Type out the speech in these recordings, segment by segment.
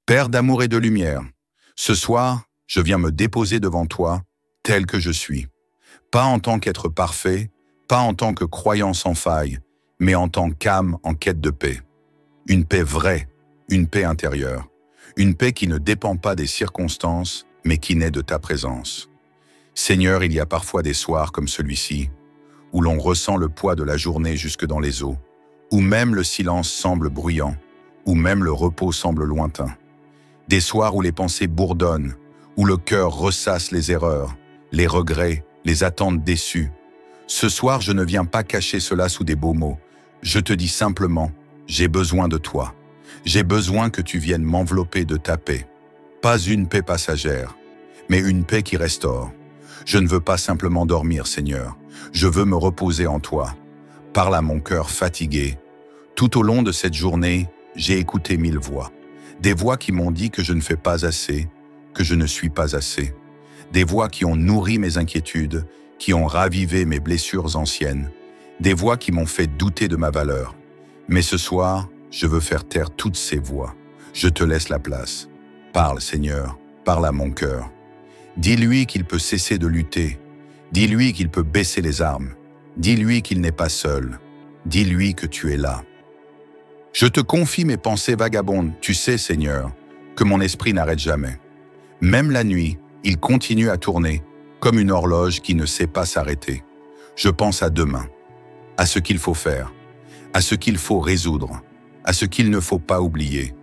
Père d'amour et de lumière, ce soir, je viens me déposer devant toi, tel que je suis. Pas en tant qu'être parfait, pas en tant que croyant sans faille, mais en tant qu'âme en quête de paix. Une paix vraie, une paix intérieure. Une paix qui ne dépend pas des circonstances, mais qui naît de ta présence. Seigneur, il y a parfois des soirs comme celui-ci, où l'on ressent le poids de la journée jusque dans les os, où même le silence semble bruyant, où même le repos semble lointain. Des soirs où les pensées bourdonnent, où le cœur ressasse les erreurs, les regrets, les attentes déçues. Ce soir, je ne viens pas cacher cela sous des beaux mots. Je te dis simplement, j'ai besoin de toi. J'ai besoin que tu viennes m'envelopper de ta paix. Pas une paix passagère, mais une paix qui restaure. Je ne veux pas simplement dormir, Seigneur. Je veux me reposer en toi. Parle à mon cœur fatigué. Tout au long de cette journée, j'ai écouté 1000 voix. Des voix qui m'ont dit que je ne fais pas assez, que je ne suis pas assez. Des voix qui ont nourri mes inquiétudes, qui ont ravivé mes blessures anciennes. Des voix qui m'ont fait douter de ma valeur. Mais ce soir, je veux faire taire toutes ces voix. Je te laisse la place. Parle, Seigneur, parle à mon cœur. Dis-lui qu'il peut cesser de lutter. Dis-lui qu'il peut baisser les armes. Dis-lui qu'il n'est pas seul. Dis-lui que tu es là. Je te confie mes pensées vagabondes. Tu sais, Seigneur, que mon esprit n'arrête jamais. Même la nuit, il continue à tourner, comme une horloge qui ne sait pas s'arrêter. Je pense à demain, à ce qu'il faut faire, à ce qu'il faut résoudre, à ce qu'il ne faut pas oublier.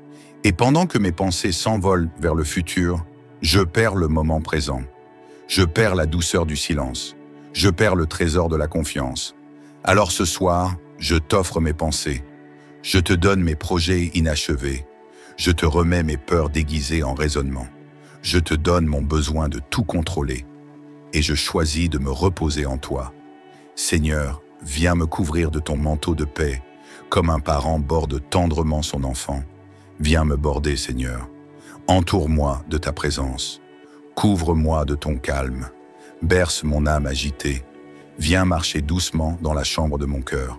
Et pendant que mes pensées s'envolent vers le futur, je perds le moment présent. Je perds la douceur du silence. Je perds le trésor de la confiance. Alors ce soir, je t'offre mes pensées. Je te donne mes projets inachevés. Je te remets mes peurs déguisées en raisonnement. Je te donne mon besoin de tout contrôler. Et je choisis de me reposer en toi. Seigneur, viens me couvrir de ton manteau de paix, comme un parent borde tendrement son enfant. Viens me border, Seigneur. Entoure-moi de ta présence. Couvre-moi de ton calme. Berce mon âme agitée. Viens marcher doucement dans la chambre de mon cœur.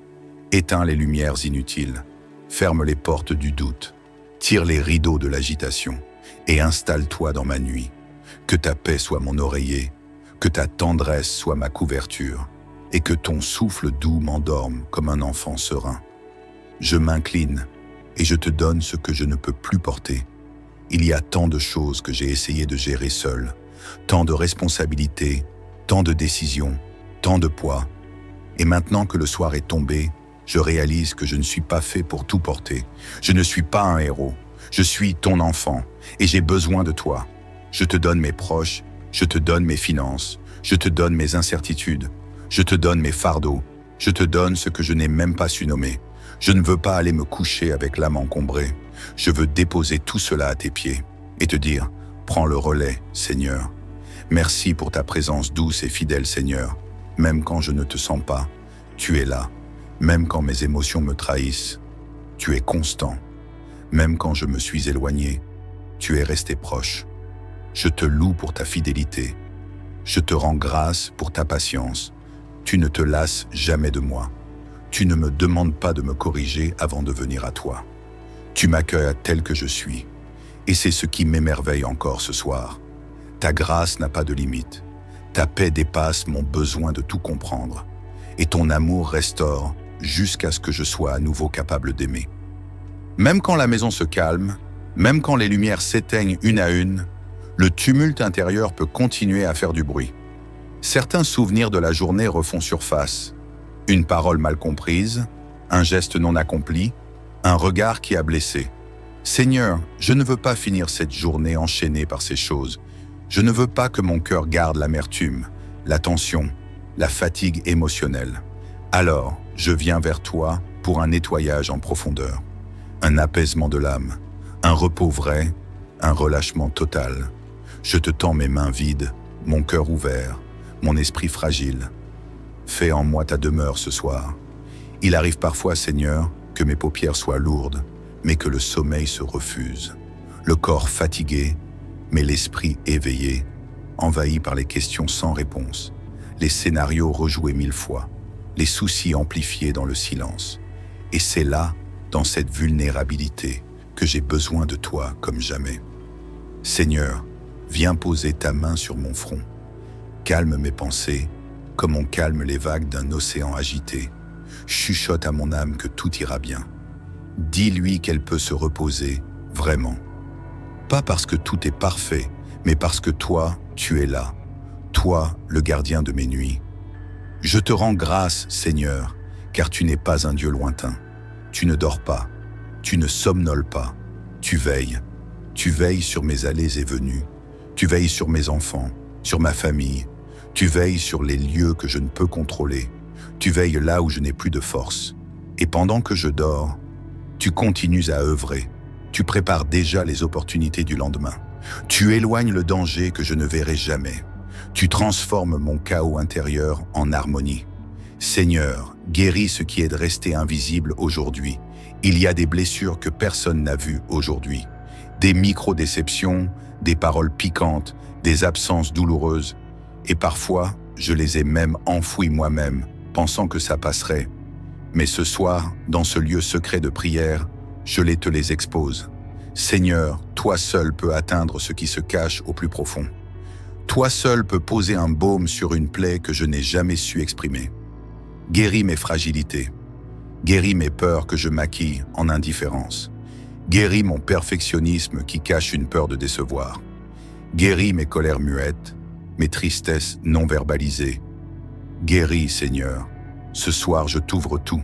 Éteins les lumières inutiles. Ferme les portes du doute. Tire les rideaux de l'agitation. Et installe-toi dans ma nuit. Que ta paix soit mon oreiller. Que ta tendresse soit ma couverture. Et que ton souffle doux m'endorme comme un enfant serein. Je m'incline et je te donne ce que je ne peux plus porter. Il y a tant de choses que j'ai essayé de gérer seul, tant de responsabilités, tant de décisions, tant de poids. Et maintenant que le soir est tombé, je réalise que je ne suis pas fait pour tout porter. Je ne suis pas un héros. Je suis ton enfant et j'ai besoin de toi. Je te donne mes proches, je te donne mes finances, je te donne mes incertitudes, je te donne mes fardeaux, je te donne ce que je n'ai même pas su nommer. Je ne veux pas aller me coucher avec l'âme encombrée. Je veux déposer tout cela à tes pieds et te dire, prends le relais, Seigneur. Merci pour ta présence douce et fidèle, Seigneur. Même quand je ne te sens pas, tu es là. Même quand mes émotions me trahissent, tu es constant. Même quand je me suis éloigné, tu es resté proche. Je te loue pour ta fidélité. Je te rends grâce pour ta patience. Tu ne te lasses jamais de moi. Tu ne me demandes pas de me corriger avant de venir à toi. Tu m'accueilles tel que je suis. Et c'est ce qui m'émerveille encore ce soir. Ta grâce n'a pas de limite. Ta paix dépasse mon besoin de tout comprendre. Et ton amour restaure jusqu'à ce que je sois à nouveau capable d'aimer. Même quand la maison se calme, même quand les lumières s'éteignent une à une, le tumulte intérieur peut continuer à faire du bruit. Certains souvenirs de la journée refont surface. Une parole mal comprise, un geste non accompli, un regard qui a blessé. Seigneur, je ne veux pas finir cette journée enchaînée par ces choses. Je ne veux pas que mon cœur garde l'amertume, la tension, la fatigue émotionnelle. Alors, je viens vers toi pour un nettoyage en profondeur, un apaisement de l'âme, un repos vrai, un relâchement total. Je te tends mes mains vides, mon cœur ouvert, mon esprit fragile. Fais en moi ta demeure ce soir. Il arrive parfois, Seigneur, que mes paupières soient lourdes, mais que le sommeil se refuse. Le corps fatigué, mais l'esprit éveillé, envahi par les questions sans réponse, les scénarios rejoués 1000 fois, les soucis amplifiés dans le silence. Et c'est là, dans cette vulnérabilité, que j'ai besoin de toi comme jamais. Seigneur, viens poser ta main sur mon front. Calme mes pensées, comme on calme les vagues d'un océan agité. Chuchote à mon âme que tout ira bien. Dis-lui qu'elle peut se reposer, vraiment. Pas parce que tout est parfait, mais parce que toi, tu es là. Toi, le gardien de mes nuits. Je te rends grâce, Seigneur, car tu n'es pas un Dieu lointain. Tu ne dors pas, tu ne somnoles pas, tu veilles. Tu veilles sur mes allées et venues. Tu veilles sur mes enfants, sur ma famille. Tu veilles sur les lieux que je ne peux contrôler. Tu veilles là où je n'ai plus de force. Et pendant que je dors, tu continues à œuvrer. Tu prépares déjà les opportunités du lendemain. Tu éloignes le danger que je ne verrai jamais. Tu transformes mon chaos intérieur en harmonie. Seigneur, guéris ce qui est de rester invisible aujourd'hui. Il y a des blessures que personne n'a vues aujourd'hui. Des micro-déceptions, des paroles piquantes, des absences douloureuses. Et parfois, je les ai même enfouies moi-même, pensant que ça passerait. Mais ce soir, dans ce lieu secret de prière, je te les expose. Seigneur, toi seul peux atteindre ce qui se cache au plus profond. Toi seul peux poser un baume sur une plaie que je n'ai jamais su exprimer. Guéris mes fragilités. Guéris mes peurs que je maquille en indifférence. Guéris mon perfectionnisme qui cache une peur de décevoir. Guéris mes colères muettes, mes tristesses non verbalisées. Guéris, Seigneur. Ce soir, je t'ouvre tout.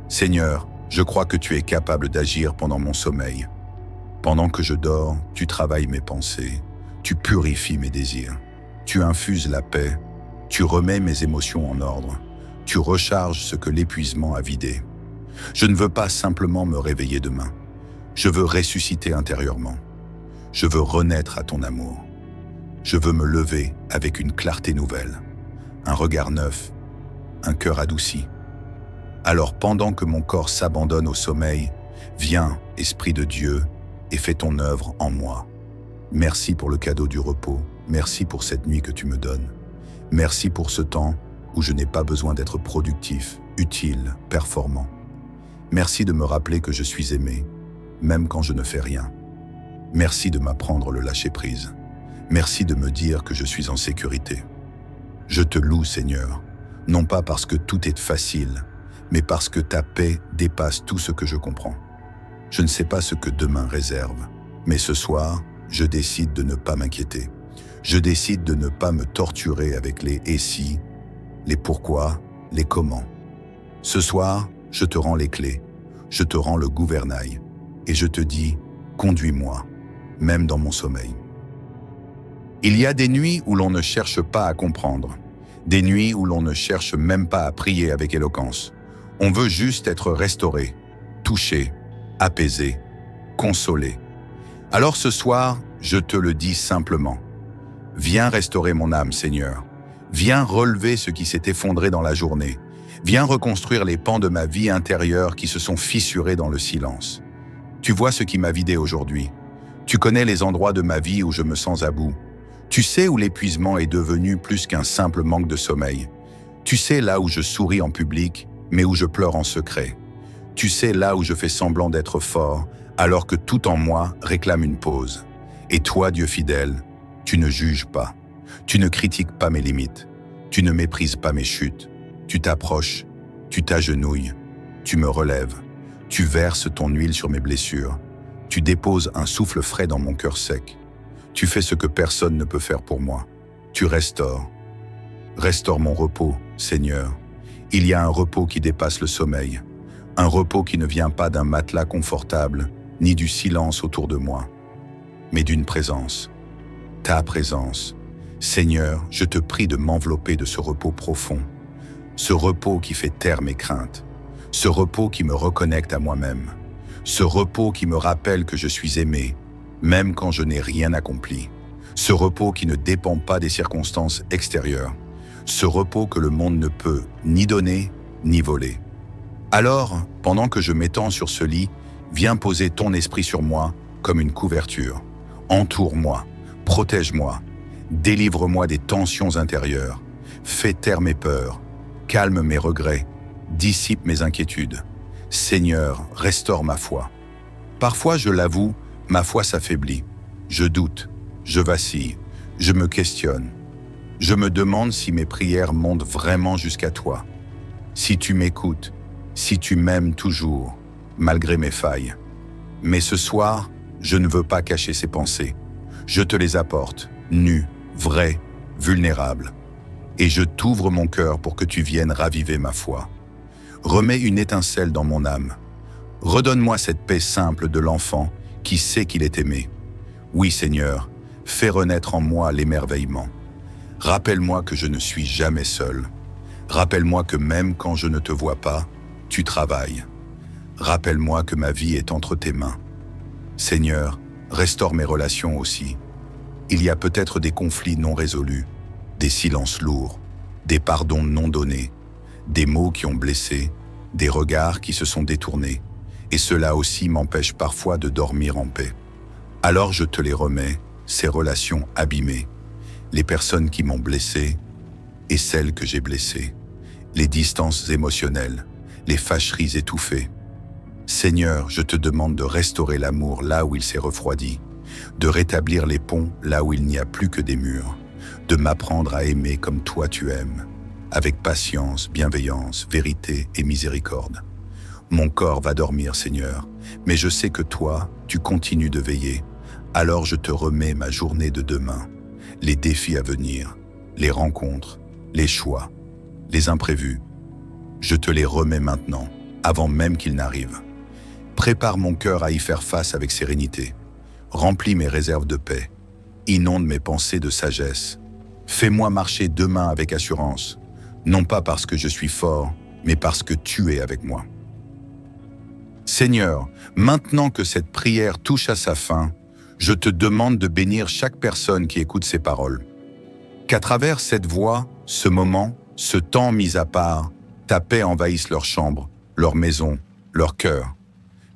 Seigneur, je crois que tu es capable d'agir pendant mon sommeil. Pendant que je dors, tu travailles mes pensées. Tu purifies mes désirs. Tu infuses la paix. Tu remets mes émotions en ordre. Tu recharges ce que l'épuisement a vidé. Je ne veux pas simplement me réveiller demain. Je veux ressusciter intérieurement. Je veux renaître à ton amour. Je veux me lever avec une clarté nouvelle, un regard neuf, un cœur adouci. Alors pendant que mon corps s'abandonne au sommeil, viens, Esprit de Dieu, et fais ton œuvre en moi. Merci pour le cadeau du repos, merci pour cette nuit que tu me donnes. Merci pour ce temps où je n'ai pas besoin d'être productif, utile, performant. Merci de me rappeler que je suis aimé, même quand je ne fais rien. Merci de m'apprendre le lâcher-prise. Merci de me dire que je suis en sécurité. Je te loue, Seigneur, non pas parce que tout est facile, mais parce que ta paix dépasse tout ce que je comprends. Je ne sais pas ce que demain réserve, mais ce soir, je décide de ne pas m'inquiéter. Je décide de ne pas me torturer avec les « et si », les « pourquoi », les « comment ». Ce soir, je te rends les clés, je te rends le gouvernail, et je te dis « conduis-moi », même dans mon sommeil. Il y a des nuits où l'on ne cherche pas à comprendre, des nuits où l'on ne cherche même pas à prier avec éloquence. On veut juste être restauré, touché, apaisé, consolé. Alors ce soir, je te le dis simplement. Viens restaurer mon âme, Seigneur. Viens relever ce qui s'est effondré dans la journée. Viens reconstruire les pans de ma vie intérieure qui se sont fissurés dans le silence. Tu vois ce qui m'a vidé aujourd'hui. Tu connais les endroits de ma vie où je me sens à bout. Tu sais où l'épuisement est devenu plus qu'un simple manque de sommeil. Tu sais là où je souris en public, mais où je pleure en secret. Tu sais là où je fais semblant d'être fort, alors que tout en moi réclame une pause. Et toi, Dieu fidèle, tu ne juges pas. Tu ne critiques pas mes limites. Tu ne méprises pas mes chutes. Tu t'approches, tu t'agenouilles, tu me relèves. Tu verses ton huile sur mes blessures. Tu déposes un souffle frais dans mon cœur sec. Tu fais ce que personne ne peut faire pour moi. Tu restaures. Restaure mon repos, Seigneur. Il y a un repos qui dépasse le sommeil. Un repos qui ne vient pas d'un matelas confortable, ni du silence autour de moi, mais d'une présence. Ta présence. Seigneur, je te prie de m'envelopper de ce repos profond. Ce repos qui fait taire mes craintes. Ce repos qui me reconnecte à moi-même. Ce repos qui me rappelle que je suis aimé, même quand je n'ai rien accompli. Ce repos qui ne dépend pas des circonstances extérieures. Ce repos que le monde ne peut ni donner, ni voler. Alors, pendant que je m'étends sur ce lit, viens poser ton esprit sur moi comme une couverture. Entoure-moi, protège-moi, délivre-moi des tensions intérieures. Fais taire mes peurs, calme mes regrets, dissipe mes inquiétudes. Seigneur, restaure ma foi. Parfois, je l'avoue, ma foi s'affaiblit. Je doute, je vacille, je me questionne. Je me demande si mes prières montent vraiment jusqu'à toi. Si tu m'écoutes, si tu m'aimes toujours, malgré mes failles. Mais ce soir, je ne veux pas cacher ces pensées. Je te les apporte, nues, vraies, vulnérables. Et je t'ouvre mon cœur pour que tu viennes raviver ma foi. Remets une étincelle dans mon âme. Redonne-moi cette paix simple de l'enfant qui sait qu'il est aimé. Oui, Seigneur, fais renaître en moi l'émerveillement. Rappelle-moi que je ne suis jamais seul. Rappelle-moi que même quand je ne te vois pas, tu travailles. Rappelle-moi que ma vie est entre tes mains. Seigneur, restaure mes relations aussi. Il y a peut-être des conflits non résolus, des silences lourds, des pardons non donnés, des mots qui ont blessé, des regards qui se sont détournés, et cela aussi m'empêche parfois de dormir en paix. Alors je te les remets, ces relations abîmées, les personnes qui m'ont blessé et celles que j'ai blessées, les distances émotionnelles, les fâcheries étouffées. Seigneur, je te demande de restaurer l'amour là où il s'est refroidi, de rétablir les ponts là où il n'y a plus que des murs, de m'apprendre à aimer comme toi tu aimes, avec patience, bienveillance, vérité et miséricorde. Mon corps va dormir, Seigneur, mais je sais que toi, tu continues de veiller. Alors je te remets ma journée de demain, les défis à venir, les rencontres, les choix, les imprévus. Je te les remets maintenant, avant même qu'ils n'arrivent. Prépare mon cœur à y faire face avec sérénité. Remplis mes réserves de paix. Inonde mes pensées de sagesse. Fais-moi marcher demain avec assurance, non pas parce que je suis fort, mais parce que tu es avec moi. Seigneur, maintenant que cette prière touche à sa fin, je te demande de bénir chaque personne qui écoute ces paroles. Qu'à travers cette voix, ce moment, ce temps mis à part, ta paix envahisse leur chambre, leur maison, leur cœur.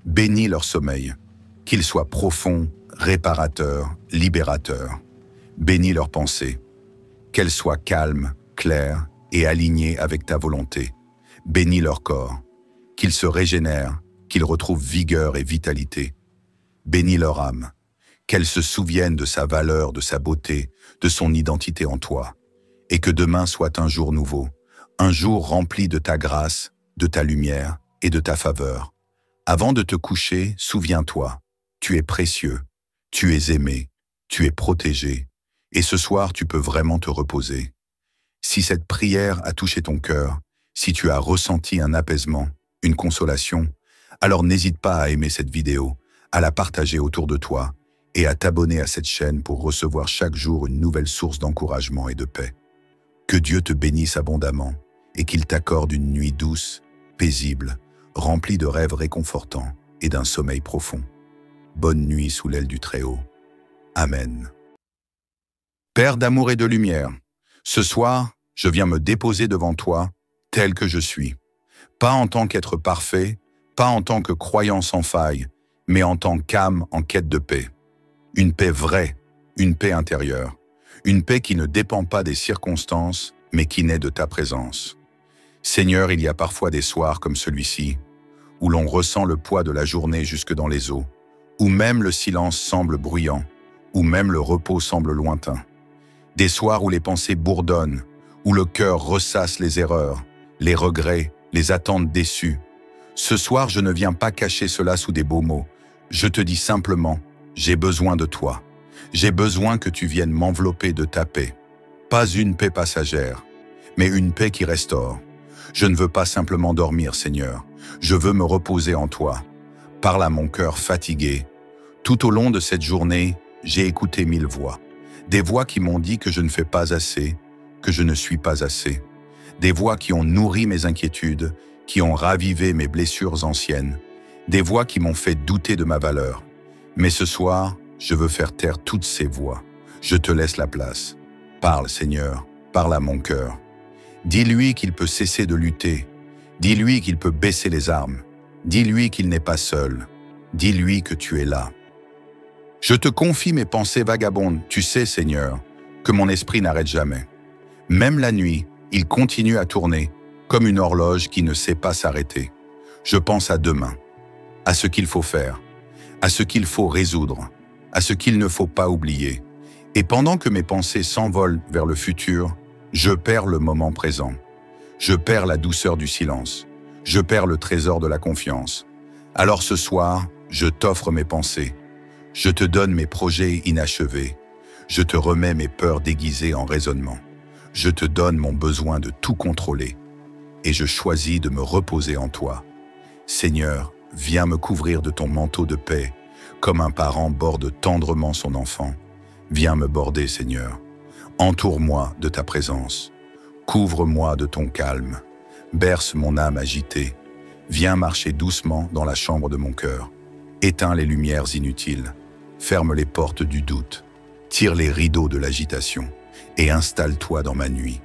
Bénis leur sommeil, qu'il soit profond, réparateur, libérateur. Bénis leurs pensées, qu'elles soient calmes, claires et alignées avec ta volonté. Bénis leur corps, qu'ils se régénèrent, qu'ils retrouvent vigueur et vitalité. Bénis leur âme, qu'elle se souvienne de sa valeur, de sa beauté, de son identité en toi, et que demain soit un jour nouveau, un jour rempli de ta grâce, de ta lumière et de ta faveur. Avant de te coucher, souviens-toi, tu es précieux, tu es aimé, tu es protégé, et ce soir tu peux vraiment te reposer. Si cette prière a touché ton cœur, si tu as ressenti un apaisement, une consolation, alors n'hésite pas à aimer cette vidéo, à la partager autour de toi et à t'abonner à cette chaîne pour recevoir chaque jour une nouvelle source d'encouragement et de paix. Que Dieu te bénisse abondamment et qu'il t'accorde une nuit douce, paisible, remplie de rêves réconfortants et d'un sommeil profond. Bonne nuit sous l'aile du Très-Haut. Amen. Père d'amour et de lumière, ce soir, je viens me déposer devant toi, tel que je suis. Pas en tant qu'être parfait, pas en tant que croyant sans faille, mais en tant qu'âme en quête de paix. Une paix vraie, une paix intérieure, une paix qui ne dépend pas des circonstances, mais qui naît de ta présence. Seigneur, il y a parfois des soirs comme celui-ci, où l'on ressent le poids de la journée jusque dans les os, où même le silence semble bruyant, où même le repos semble lointain. Des soirs où les pensées bourdonnent, où le cœur ressasse les erreurs, les regrets, les attentes déçues. Ce soir, je ne viens pas cacher cela sous des beaux mots. Je te dis simplement, j'ai besoin de toi. J'ai besoin que tu viennes m'envelopper de ta paix. Pas une paix passagère, mais une paix qui restaure. Je ne veux pas simplement dormir, Seigneur. Je veux me reposer en toi. Parle à mon cœur fatigué. Tout au long de cette journée, j'ai écouté 1000 voix. Des voix qui m'ont dit que je ne fais pas assez, que je ne suis pas assez. Des voix qui ont nourri mes inquiétudes, qui ont ravivé mes blessures anciennes. Des voix qui m'ont fait douter de ma valeur. Mais ce soir, je veux faire taire toutes ces voix. Je te laisse la place. Parle, Seigneur, parle à mon cœur. Dis-lui qu'il peut cesser de lutter. Dis-lui qu'il peut baisser les armes. Dis-lui qu'il n'est pas seul. Dis-lui que tu es là. Je te confie mes pensées vagabondes. Tu sais, Seigneur, que mon esprit n'arrête jamais. Même la nuit, il continue à tourner, comme une horloge qui ne sait pas s'arrêter. Je pense à demain, à ce qu'il faut faire, à ce qu'il faut résoudre, à ce qu'il ne faut pas oublier. Et pendant que mes pensées s'envolent vers le futur, je perds le moment présent. Je perds la douceur du silence. Je perds le trésor de la confiance. Alors ce soir, je t'offre mes pensées. Je te donne mes projets inachevés. Je te remets mes peurs déguisées en raisonnement. Je te donne mon besoin de tout contrôler. Et je choisis de me reposer en toi. Seigneur, viens me couvrir de ton manteau de paix, comme un parent borde tendrement son enfant. Viens me border, Seigneur. Entoure-moi de ta présence. Couvre-moi de ton calme. Berce mon âme agitée. Viens marcher doucement dans la chambre de mon cœur. Éteins les lumières inutiles. Ferme les portes du doute. Tire les rideaux de l'agitation. Et installe-toi dans ma nuit.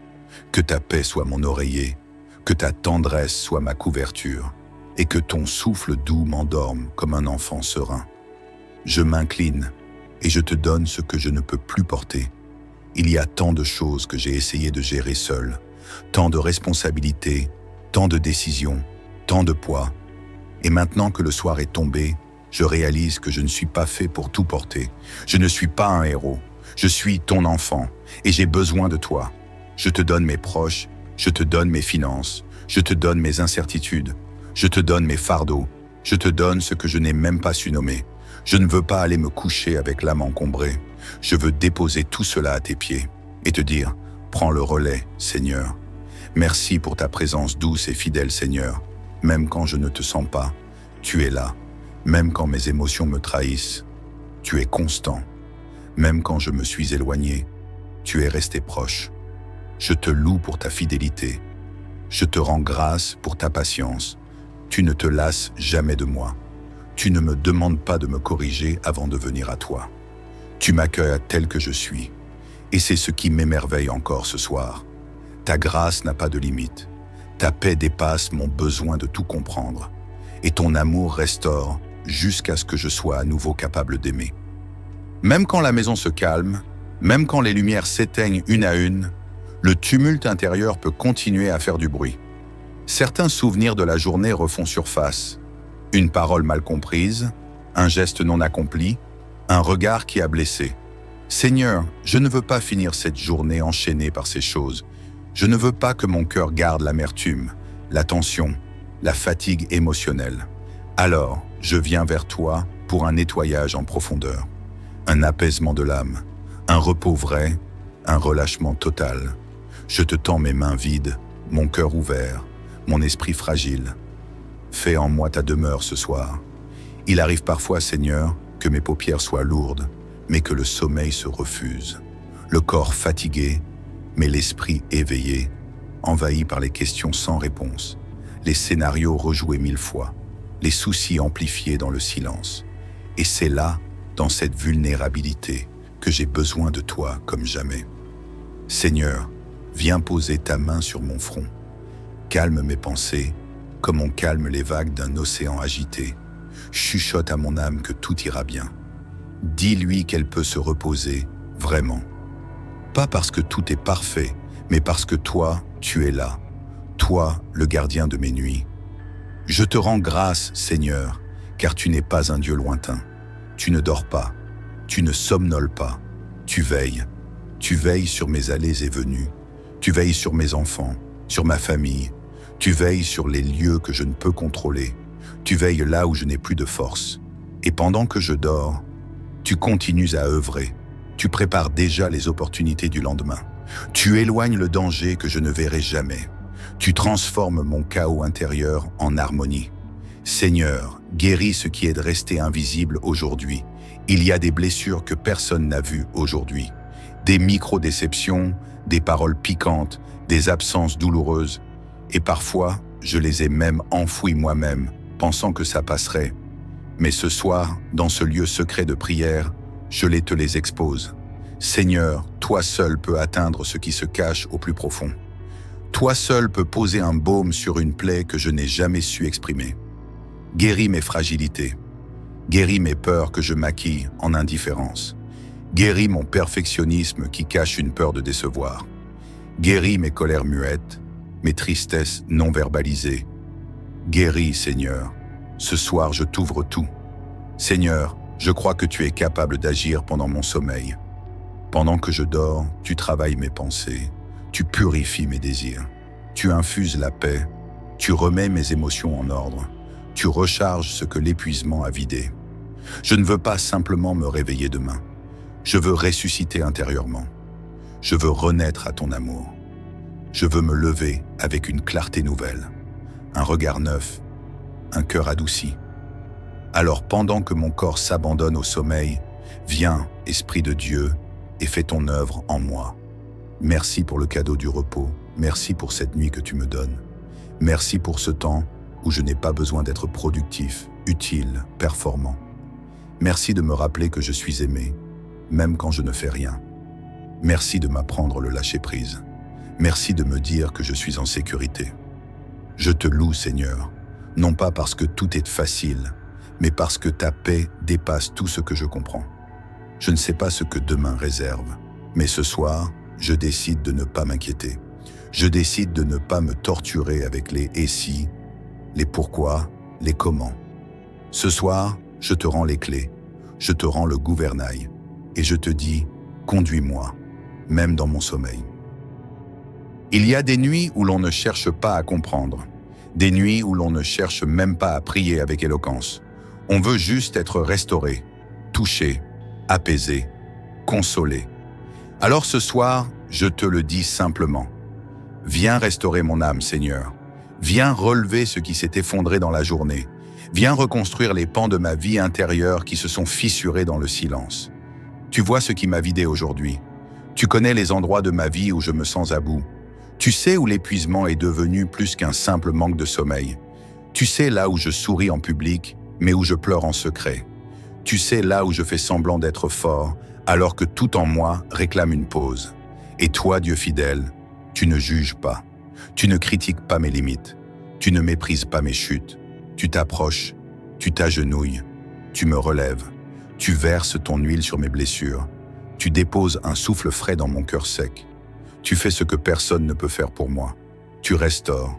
Que ta paix soit mon oreiller. Que ta tendresse soit ma couverture. Et que ton souffle doux m'endorme comme un enfant serein. Je m'incline et je te donne ce que je ne peux plus porter. Il y a tant de choses que j'ai essayé de gérer seul, tant de responsabilités, tant de décisions, tant de poids. Et maintenant que le soir est tombé, je réalise que je ne suis pas fait pour tout porter. Je ne suis pas un héros. Je suis ton enfant et j'ai besoin de toi. Je te donne mes proches, je te donne mes finances, je te donne mes incertitudes, je te donne mes fardeaux, je te donne ce que je n'ai même pas su nommer. Je ne veux pas aller me coucher avec l'âme encombrée. Je veux déposer tout cela à tes pieds et te dire, prends le relais, Seigneur. Merci pour ta présence douce et fidèle, Seigneur. Même quand je ne te sens pas, tu es là. Même quand mes émotions me trahissent, tu es constant. Même quand je me suis éloigné, tu es resté proche. Je te loue pour ta fidélité. Je te rends grâce pour ta patience. Tu ne te lasses jamais de moi. Tu ne me demandes pas de me corriger avant de venir à toi. Tu m'accueilles tel que je suis. Et c'est ce qui m'émerveille encore ce soir. Ta grâce n'a pas de limite. Ta paix dépasse mon besoin de tout comprendre. Et ton amour restaure jusqu'à ce que je sois à nouveau capable d'aimer. Même quand la maison se calme, même quand les lumières s'éteignent une à une, le tumulte intérieur peut continuer à faire du bruit. Certains souvenirs de la journée refont surface. Une parole mal comprise, un geste non accompli, un regard qui a blessé. Seigneur, je ne veux pas finir cette journée enchaînée par ces choses. Je ne veux pas que mon cœur garde l'amertume, la tension, la fatigue émotionnelle. Alors, je viens vers toi pour un nettoyage en profondeur, un apaisement de l'âme, un repos vrai, un relâchement total. Je te tends mes mains vides, mon cœur ouvert, mon esprit fragile. Fais en moi ta demeure ce soir. Il arrive parfois, Seigneur, que mes paupières soient lourdes, mais que le sommeil se refuse. Le corps fatigué, mais l'esprit éveillé, envahi par les questions sans réponse, les scénarios rejoués 1000 fois, les soucis amplifiés dans le silence. Et c'est là, dans cette vulnérabilité, que j'ai besoin de toi comme jamais. Seigneur, viens poser ta main sur mon front. Calme mes pensées, comme on calme les vagues d'un océan agité. Chuchote à mon âme que tout ira bien. Dis-lui qu'elle peut se reposer, vraiment. Pas parce que tout est parfait, mais parce que toi, tu es là. Toi, le gardien de mes nuits. Je te rends grâce, Seigneur, car tu n'es pas un Dieu lointain. Tu ne dors pas, tu ne somnoles pas, tu veilles. Tu veilles sur mes allées et venues. Tu veilles sur mes enfants, sur ma famille. Tu veilles sur les lieux que je ne peux contrôler. Tu veilles là où je n'ai plus de force. Et pendant que je dors, tu continues à œuvrer. Tu prépares déjà les opportunités du lendemain. Tu éloignes le danger que je ne verrai jamais. Tu transformes mon chaos intérieur en harmonie. Seigneur, guéris ce qui est de rester invisible aujourd'hui. Il y a des blessures que personne n'a vues aujourd'hui. Des micro-déceptions, des paroles piquantes, des absences douloureuses. Et parfois, je les ai même enfouies moi-même, pensant que ça passerait. Mais ce soir, dans ce lieu secret de prière, je te les expose. Seigneur, toi seul peux atteindre ce qui se cache au plus profond. Toi seul peux poser un baume sur une plaie que je n'ai jamais su exprimer. Guéris mes fragilités. Guéris mes peurs que je maquille en indifférence. Guéris mon perfectionnisme qui cache une peur de décevoir. Guéris mes colères muettes, mes tristesses non verbalisées. Guéris, Seigneur. Ce soir, je t'ouvre tout. Seigneur, je crois que tu es capable d'agir pendant mon sommeil. Pendant que je dors, tu travailles mes pensées, tu purifies mes désirs, tu infuses la paix, tu remets mes émotions en ordre, tu recharges ce que l'épuisement a vidé. Je ne veux pas simplement me réveiller demain, je veux ressusciter intérieurement. Je veux renaître à ton amour. Je veux me lever avec une clarté nouvelle, un regard neuf, un cœur adouci. Alors pendant que mon corps s'abandonne au sommeil, viens, Esprit de Dieu, et fais ton œuvre en moi. Merci pour le cadeau du repos, merci pour cette nuit que tu me donnes. Merci pour ce temps où je n'ai pas besoin d'être productif, utile, performant. Merci de me rappeler que je suis aimé, même quand je ne fais rien. Merci de m'apprendre le lâcher-prise. Merci de me dire que je suis en sécurité. Je te loue, Seigneur, non pas parce que tout est facile, mais parce que ta paix dépasse tout ce que je comprends. Je ne sais pas ce que demain réserve, mais ce soir, je décide de ne pas m'inquiéter. Je décide de ne pas me torturer avec les « et si », les « pourquoi », les « comment ». Ce soir, je te rends les clés, je te rends le gouvernail, et je te dis « conduis-moi », même dans mon sommeil. Il y a des nuits où l'on ne cherche pas à comprendre, des nuits où l'on ne cherche même pas à prier avec éloquence. On veut juste être restauré, touché, apaisé, consolé. Alors ce soir, je te le dis simplement. Viens restaurer mon âme, Seigneur. Viens relever ce qui s'est effondré dans la journée. Viens reconstruire les pans de ma vie intérieure qui se sont fissurés dans le silence. Tu vois ce qui m'a vidé aujourd'hui. Tu connais les endroits de ma vie où je me sens à bout. Tu sais où l'épuisement est devenu plus qu'un simple manque de sommeil. Tu sais là où je souris en public, mais où je pleure en secret. Tu sais là où je fais semblant d'être fort, alors que tout en moi réclame une pause. Et toi, Dieu fidèle, tu ne juges pas. Tu ne critiques pas mes limites. Tu ne méprises pas mes chutes. Tu t'approches, tu t'agenouilles, tu me relèves. Tu verses ton huile sur mes blessures. Tu déposes un souffle frais dans mon cœur sec. Tu fais ce que personne ne peut faire pour moi. Tu restaures.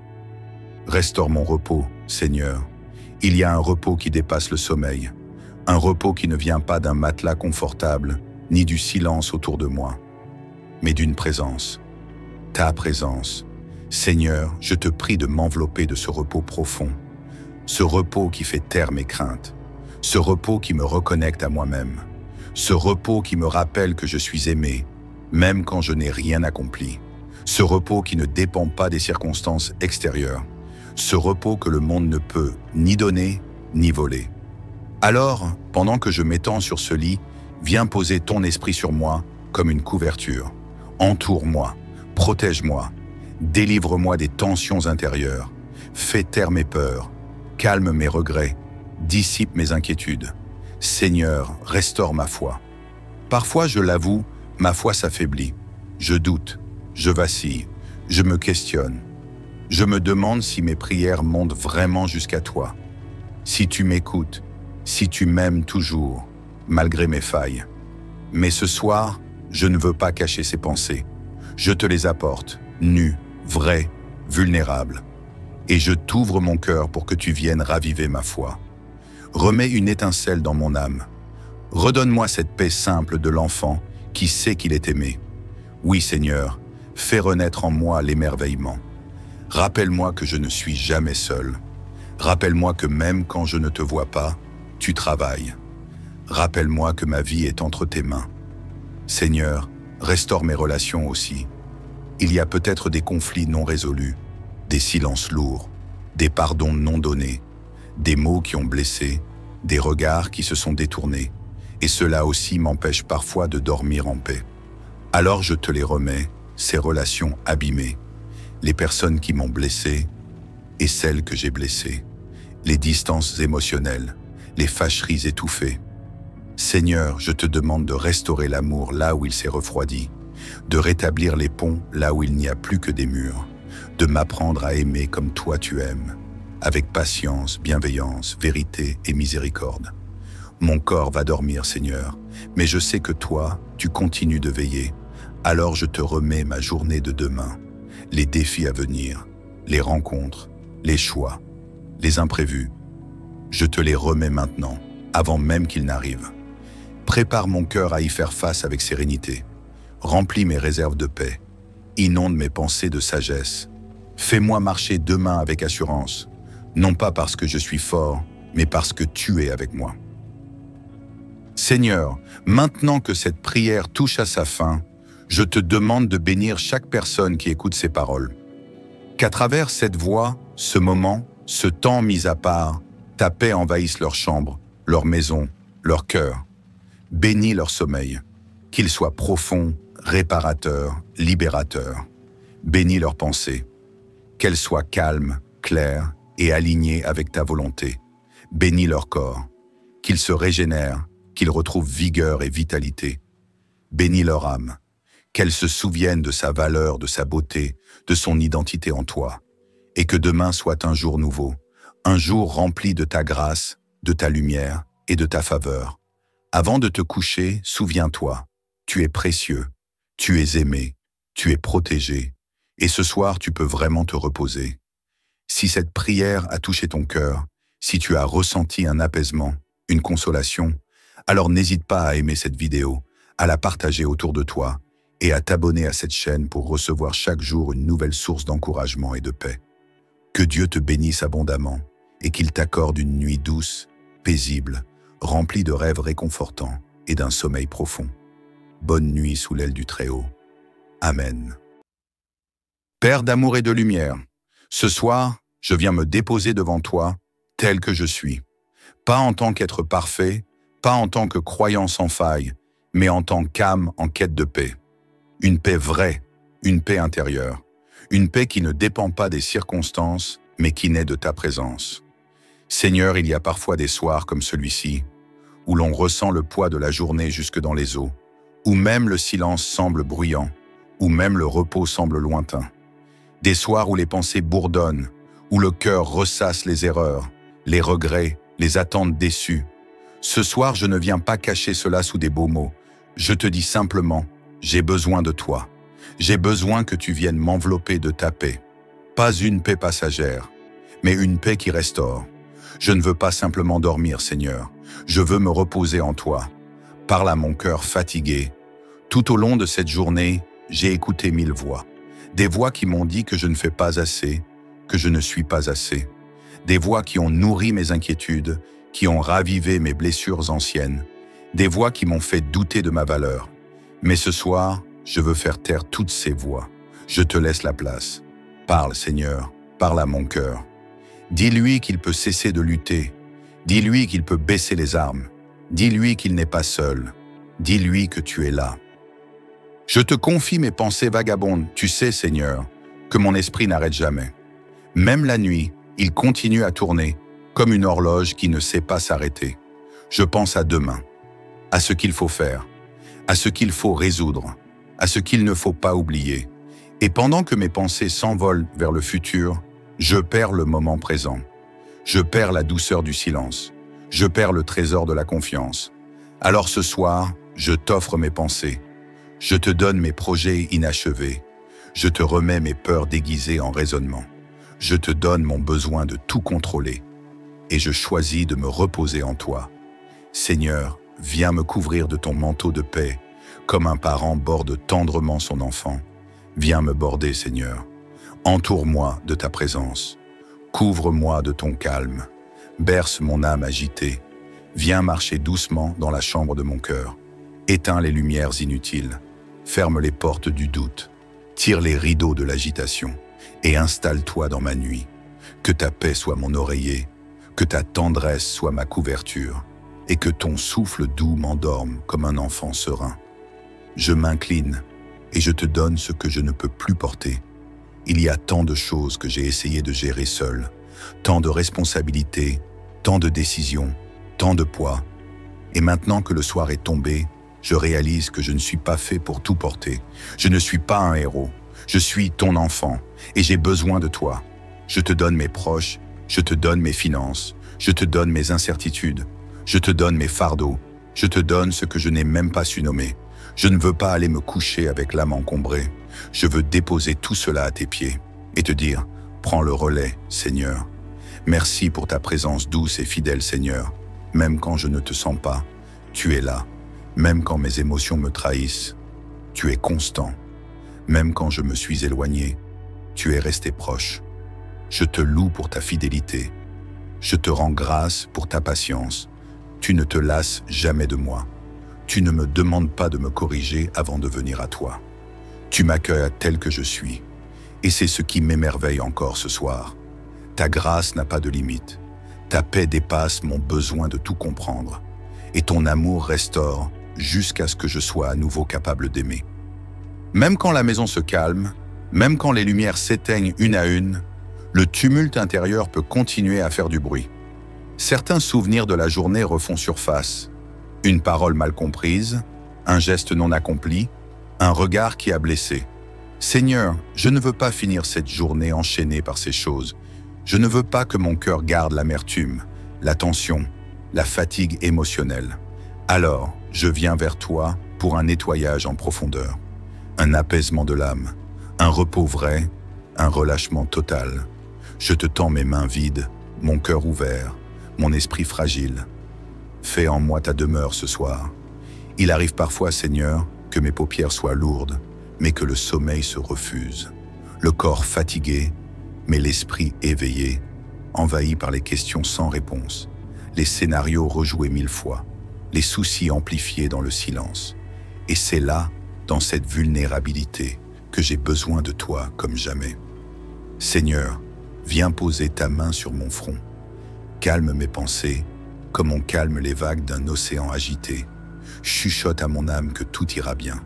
Restaure mon repos, Seigneur. Il y a un repos qui dépasse le sommeil. Un repos qui ne vient pas d'un matelas confortable, ni du silence autour de moi, mais d'une présence. Ta présence. Seigneur, je te prie de m'envelopper de ce repos profond. Ce repos qui fait taire mes craintes. Ce repos qui me reconnecte à moi-même. Ce repos qui me rappelle que je suis aimé, même quand je n'ai rien accompli. Ce repos qui ne dépend pas des circonstances extérieures. Ce repos que le monde ne peut ni donner, ni voler. Alors, pendant que je m'étends sur ce lit, viens poser ton esprit sur moi comme une couverture. Entoure-moi, protège-moi, délivre-moi des tensions intérieures. Fais taire mes peurs, calme mes regrets, dissipe mes inquiétudes. Seigneur, restaure ma foi. Parfois, je l'avoue, ma foi s'affaiblit. Je doute, je vacille, je me questionne. Je me demande si mes prières montent vraiment jusqu'à toi. Si tu m'écoutes, si tu m'aimes toujours, malgré mes failles. Mais ce soir, je ne veux pas cacher ces pensées. Je te les apporte, nues, vraies, vulnérables. Et je t'ouvre mon cœur pour que tu viennes raviver ma foi. Remets une étincelle dans mon âme. Redonne-moi cette paix simple de l'enfant qui sait qu'il est aimé. Oui, Seigneur, fais renaître en moi l'émerveillement. Rappelle-moi que je ne suis jamais seul. Rappelle-moi que même quand je ne te vois pas, tu travailles. Rappelle-moi que ma vie est entre tes mains. Seigneur, restaure mes relations aussi. Il y a peut-être des conflits non résolus, des silences lourds, des pardons non donnés, des mots qui ont blessé, des regards qui se sont détournés, et cela aussi m'empêche parfois de dormir en paix. Alors je te les remets, ces relations abîmées, les personnes qui m'ont blessé et celles que j'ai blessées, les distances émotionnelles, les fâcheries étouffées. Seigneur, je te demande de restaurer l'amour là où il s'est refroidi, de rétablir les ponts là où il n'y a plus que des murs, de m'apprendre à aimer comme toi tu aimes, avec patience, bienveillance, vérité et miséricorde. Mon corps va dormir, Seigneur, mais je sais que toi, tu continues de veiller. Alors je te remets ma journée de demain, les défis à venir, les rencontres, les choix, les imprévus. Je te les remets maintenant. avant même qu'il n'arrive. Prépare mon cœur à y faire face avec sérénité. Remplis mes réserves de paix. Inonde mes pensées de sagesse. Fais-moi marcher demain avec assurance, non pas parce que je suis fort, mais parce que tu es avec moi. Seigneur, maintenant que cette prière touche à sa fin, je te demande de bénir chaque personne qui écoute ces paroles. Qu'à travers cette voix, ce moment, ce temps mis à part, ta paix envahisse leur chambre, leur maison, leur cœur. Bénis leur sommeil, qu'il soit profond, réparateur, libérateur. Bénis leurs pensées, qu'elles soient calmes, claires et alignées avec ta volonté. Bénis leur corps, qu'ils se régénèrent, qu'ils retrouvent vigueur et vitalité. Bénis leur âme, qu'elle se souvienne de sa valeur, de sa beauté, de son identité en toi, et que demain soit un jour nouveau, un jour rempli de ta grâce, de ta lumière et de ta faveur. Avant de te coucher, souviens-toi, tu es précieux, tu es aimé, tu es protégé, et ce soir tu peux vraiment te reposer. Si cette prière a touché ton cœur, si tu as ressenti un apaisement, une consolation, alors n'hésite pas à aimer cette vidéo, à la partager autour de toi, et à t'abonner à cette chaîne pour recevoir chaque jour une nouvelle source d'encouragement et de paix. Que Dieu te bénisse abondamment et qu'il t'accorde une nuit douce, paisible, remplie de rêves réconfortants et d'un sommeil profond. Bonne nuit sous l'aile du Très-Haut. Amen. Père d'amour et de lumière, ce soir, je viens me déposer devant toi, tel que je suis. Pas en tant qu'être parfait, pas en tant que croyant sans faille, mais en tant qu'âme en quête de paix. Une paix vraie, une paix intérieure, une paix qui ne dépend pas des circonstances, mais qui naît de ta présence. Seigneur, il y a parfois des soirs comme celui-ci, où l'on ressent le poids de la journée jusque dans les os, où même le silence semble bruyant, où même le repos semble lointain. Des soirs où les pensées bourdonnent, où le cœur ressasse les erreurs, les regrets, les attentes déçues. Ce soir, je ne viens pas cacher cela sous des beaux mots. Je te dis simplement, j'ai besoin de toi. J'ai besoin que tu viennes m'envelopper de ta paix. Pas une paix passagère, mais une paix qui restaure. Je ne veux pas simplement dormir, Seigneur. Je veux me reposer en toi. Parle à mon cœur fatigué. Tout au long de cette journée, j'ai écouté 1000 voix. Des voix qui m'ont dit que je ne fais pas assez, que je ne suis pas assez. Des voix qui ont nourri mes inquiétudes, qui ont ravivé mes blessures anciennes. Des voix qui m'ont fait douter de ma valeur. Mais ce soir, je veux faire taire toutes ces voix. Je te laisse la place. Parle, Seigneur, parle à mon cœur. Dis-lui qu'il peut cesser de lutter. Dis-lui qu'il peut baisser les armes. Dis-lui qu'il n'est pas seul. Dis-lui que tu es là. Je te confie mes pensées vagabondes. Tu sais, Seigneur, que mon esprit n'arrête jamais. Même la nuit, il continue à tourner, comme une horloge qui ne sait pas s'arrêter. Je pense à demain, à ce qu'il faut faire, à ce qu'il faut résoudre, à ce qu'il ne faut pas oublier. Et pendant que mes pensées s'envolent vers le futur, je perds le moment présent. Je perds la douceur du silence. Je perds le trésor de la confiance. Alors ce soir, je t'offre mes pensées. Je te donne mes projets inachevés. Je te remets mes peurs déguisées en raisonnement. Je te donne mon besoin de tout contrôler. Et je choisis de me reposer en toi. Seigneur, viens me couvrir de ton manteau de paix, comme un parent borde tendrement son enfant. Viens me border, Seigneur. Entoure-moi de ta présence. Couvre-moi de ton calme. Berce mon âme agitée. Viens marcher doucement dans la chambre de mon cœur. Éteins les lumières inutiles. Ferme les portes du doute. Tire les rideaux de l'agitation. Et installe-toi dans ma nuit. Que ta paix soit mon oreiller. Que ta tendresse soit ma couverture. Et que ton souffle doux m'endorme comme un enfant serein. Je m'incline et je te donne ce que je ne peux plus porter. Il y a tant de choses que j'ai essayé de gérer seul, tant de responsabilités, tant de décisions, tant de poids. Et maintenant que le soir est tombé, je réalise que je ne suis pas fait pour tout porter. Je ne suis pas un héros. Je suis ton enfant et j'ai besoin de toi. Je te donne mes proches, je te donne mes finances, je te donne mes incertitudes, je te donne mes fardeaux, je te donne ce que je n'ai même pas su nommer. Je ne veux pas aller me coucher avec l'âme encombrée. Je veux déposer tout cela à tes pieds et te dire, prends le relais, Seigneur. Merci pour ta présence douce et fidèle, Seigneur. Même quand je ne te sens pas, tu es là. Même quand mes émotions me trahissent, tu es constant. Même quand je me suis éloigné, tu es resté proche. Je te loue pour ta fidélité. Je te rends grâce pour ta patience. Tu ne te lasses jamais de moi. Tu ne me demandes pas de me corriger avant de venir à toi. Tu m'accueilles tel que je suis. Et c'est ce qui m'émerveille encore ce soir. Ta grâce n'a pas de limite. Ta paix dépasse mon besoin de tout comprendre. Et ton amour restaure jusqu'à ce que je sois à nouveau capable d'aimer. Même quand la maison se calme, même quand les lumières s'éteignent une à une, le tumulte intérieur peut continuer à faire du bruit. Certains souvenirs de la journée refont surface. Une parole mal comprise, un geste non accompli, un regard qui a blessé. Seigneur, je ne veux pas finir cette journée enchaînée par ces choses. Je ne veux pas que mon cœur garde l'amertume, la tension, la fatigue émotionnelle. Alors, je viens vers toi pour un nettoyage en profondeur, un apaisement de l'âme, un repos vrai, un relâchement total. Je te tends mes mains vides, mon cœur ouvert, mon esprit fragile. Fais en moi ta demeure ce soir. Il arrive parfois, Seigneur, que mes paupières soient lourdes, mais que le sommeil se refuse. Le corps fatigué, mais l'esprit éveillé, envahi par les questions sans réponse, les scénarios rejoués 1000 fois, les soucis amplifiés dans le silence. Et c'est là, dans cette vulnérabilité, que j'ai besoin de toi comme jamais. Seigneur, viens poser ta main sur mon front. Calme mes pensées, comme on calme les vagues d'un océan agité. Chuchote à mon âme que tout ira bien.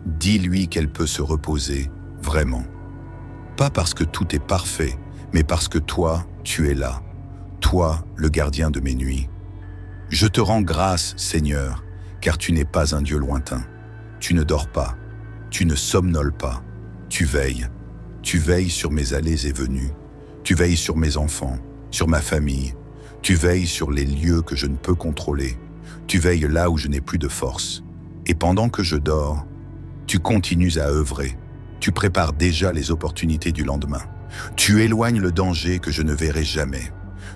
Dis-lui qu'elle peut se reposer, vraiment. Pas parce que tout est parfait, mais parce que toi, tu es là. Toi, le gardien de mes nuits. Je te rends grâce, Seigneur, car tu n'es pas un Dieu lointain. Tu ne dors pas, tu ne somnoles pas, tu veilles. Tu veilles sur mes allées et venues. Tu veilles sur mes enfants, sur ma famille. Tu veilles sur les lieux que je ne peux contrôler. Tu veilles là où je n'ai plus de force. Et pendant que je dors, tu continues à œuvrer. Tu prépares déjà les opportunités du lendemain. Tu éloignes le danger que je ne verrai jamais.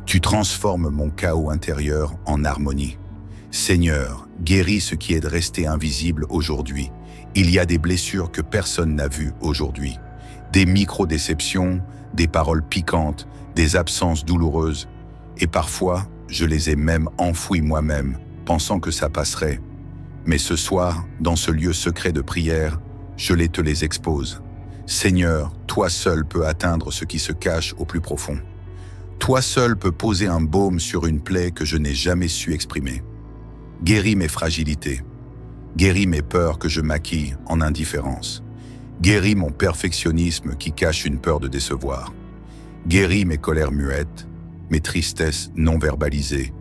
Tu transformes mon chaos intérieur en harmonie. Seigneur, guéris ce qui est de rester invisible aujourd'hui. Il y a des blessures que personne n'a vues aujourd'hui. Des micro-déceptions, des paroles piquantes, des absences douloureuses. Et parfois, je les ai même enfouies moi-même, pensant que ça passerait. Mais ce soir, dans ce lieu secret de prière, je te les expose. Seigneur, toi seul peux atteindre ce qui se cache au plus profond. Toi seul peux poser un baume sur une plaie que je n'ai jamais su exprimer. Guéris mes fragilités. Guéris mes peurs que je maquille en indifférence. Guéris mon perfectionnisme qui cache une peur de décevoir. Guéris mes colères muettes, mes tristesses non verbalisées.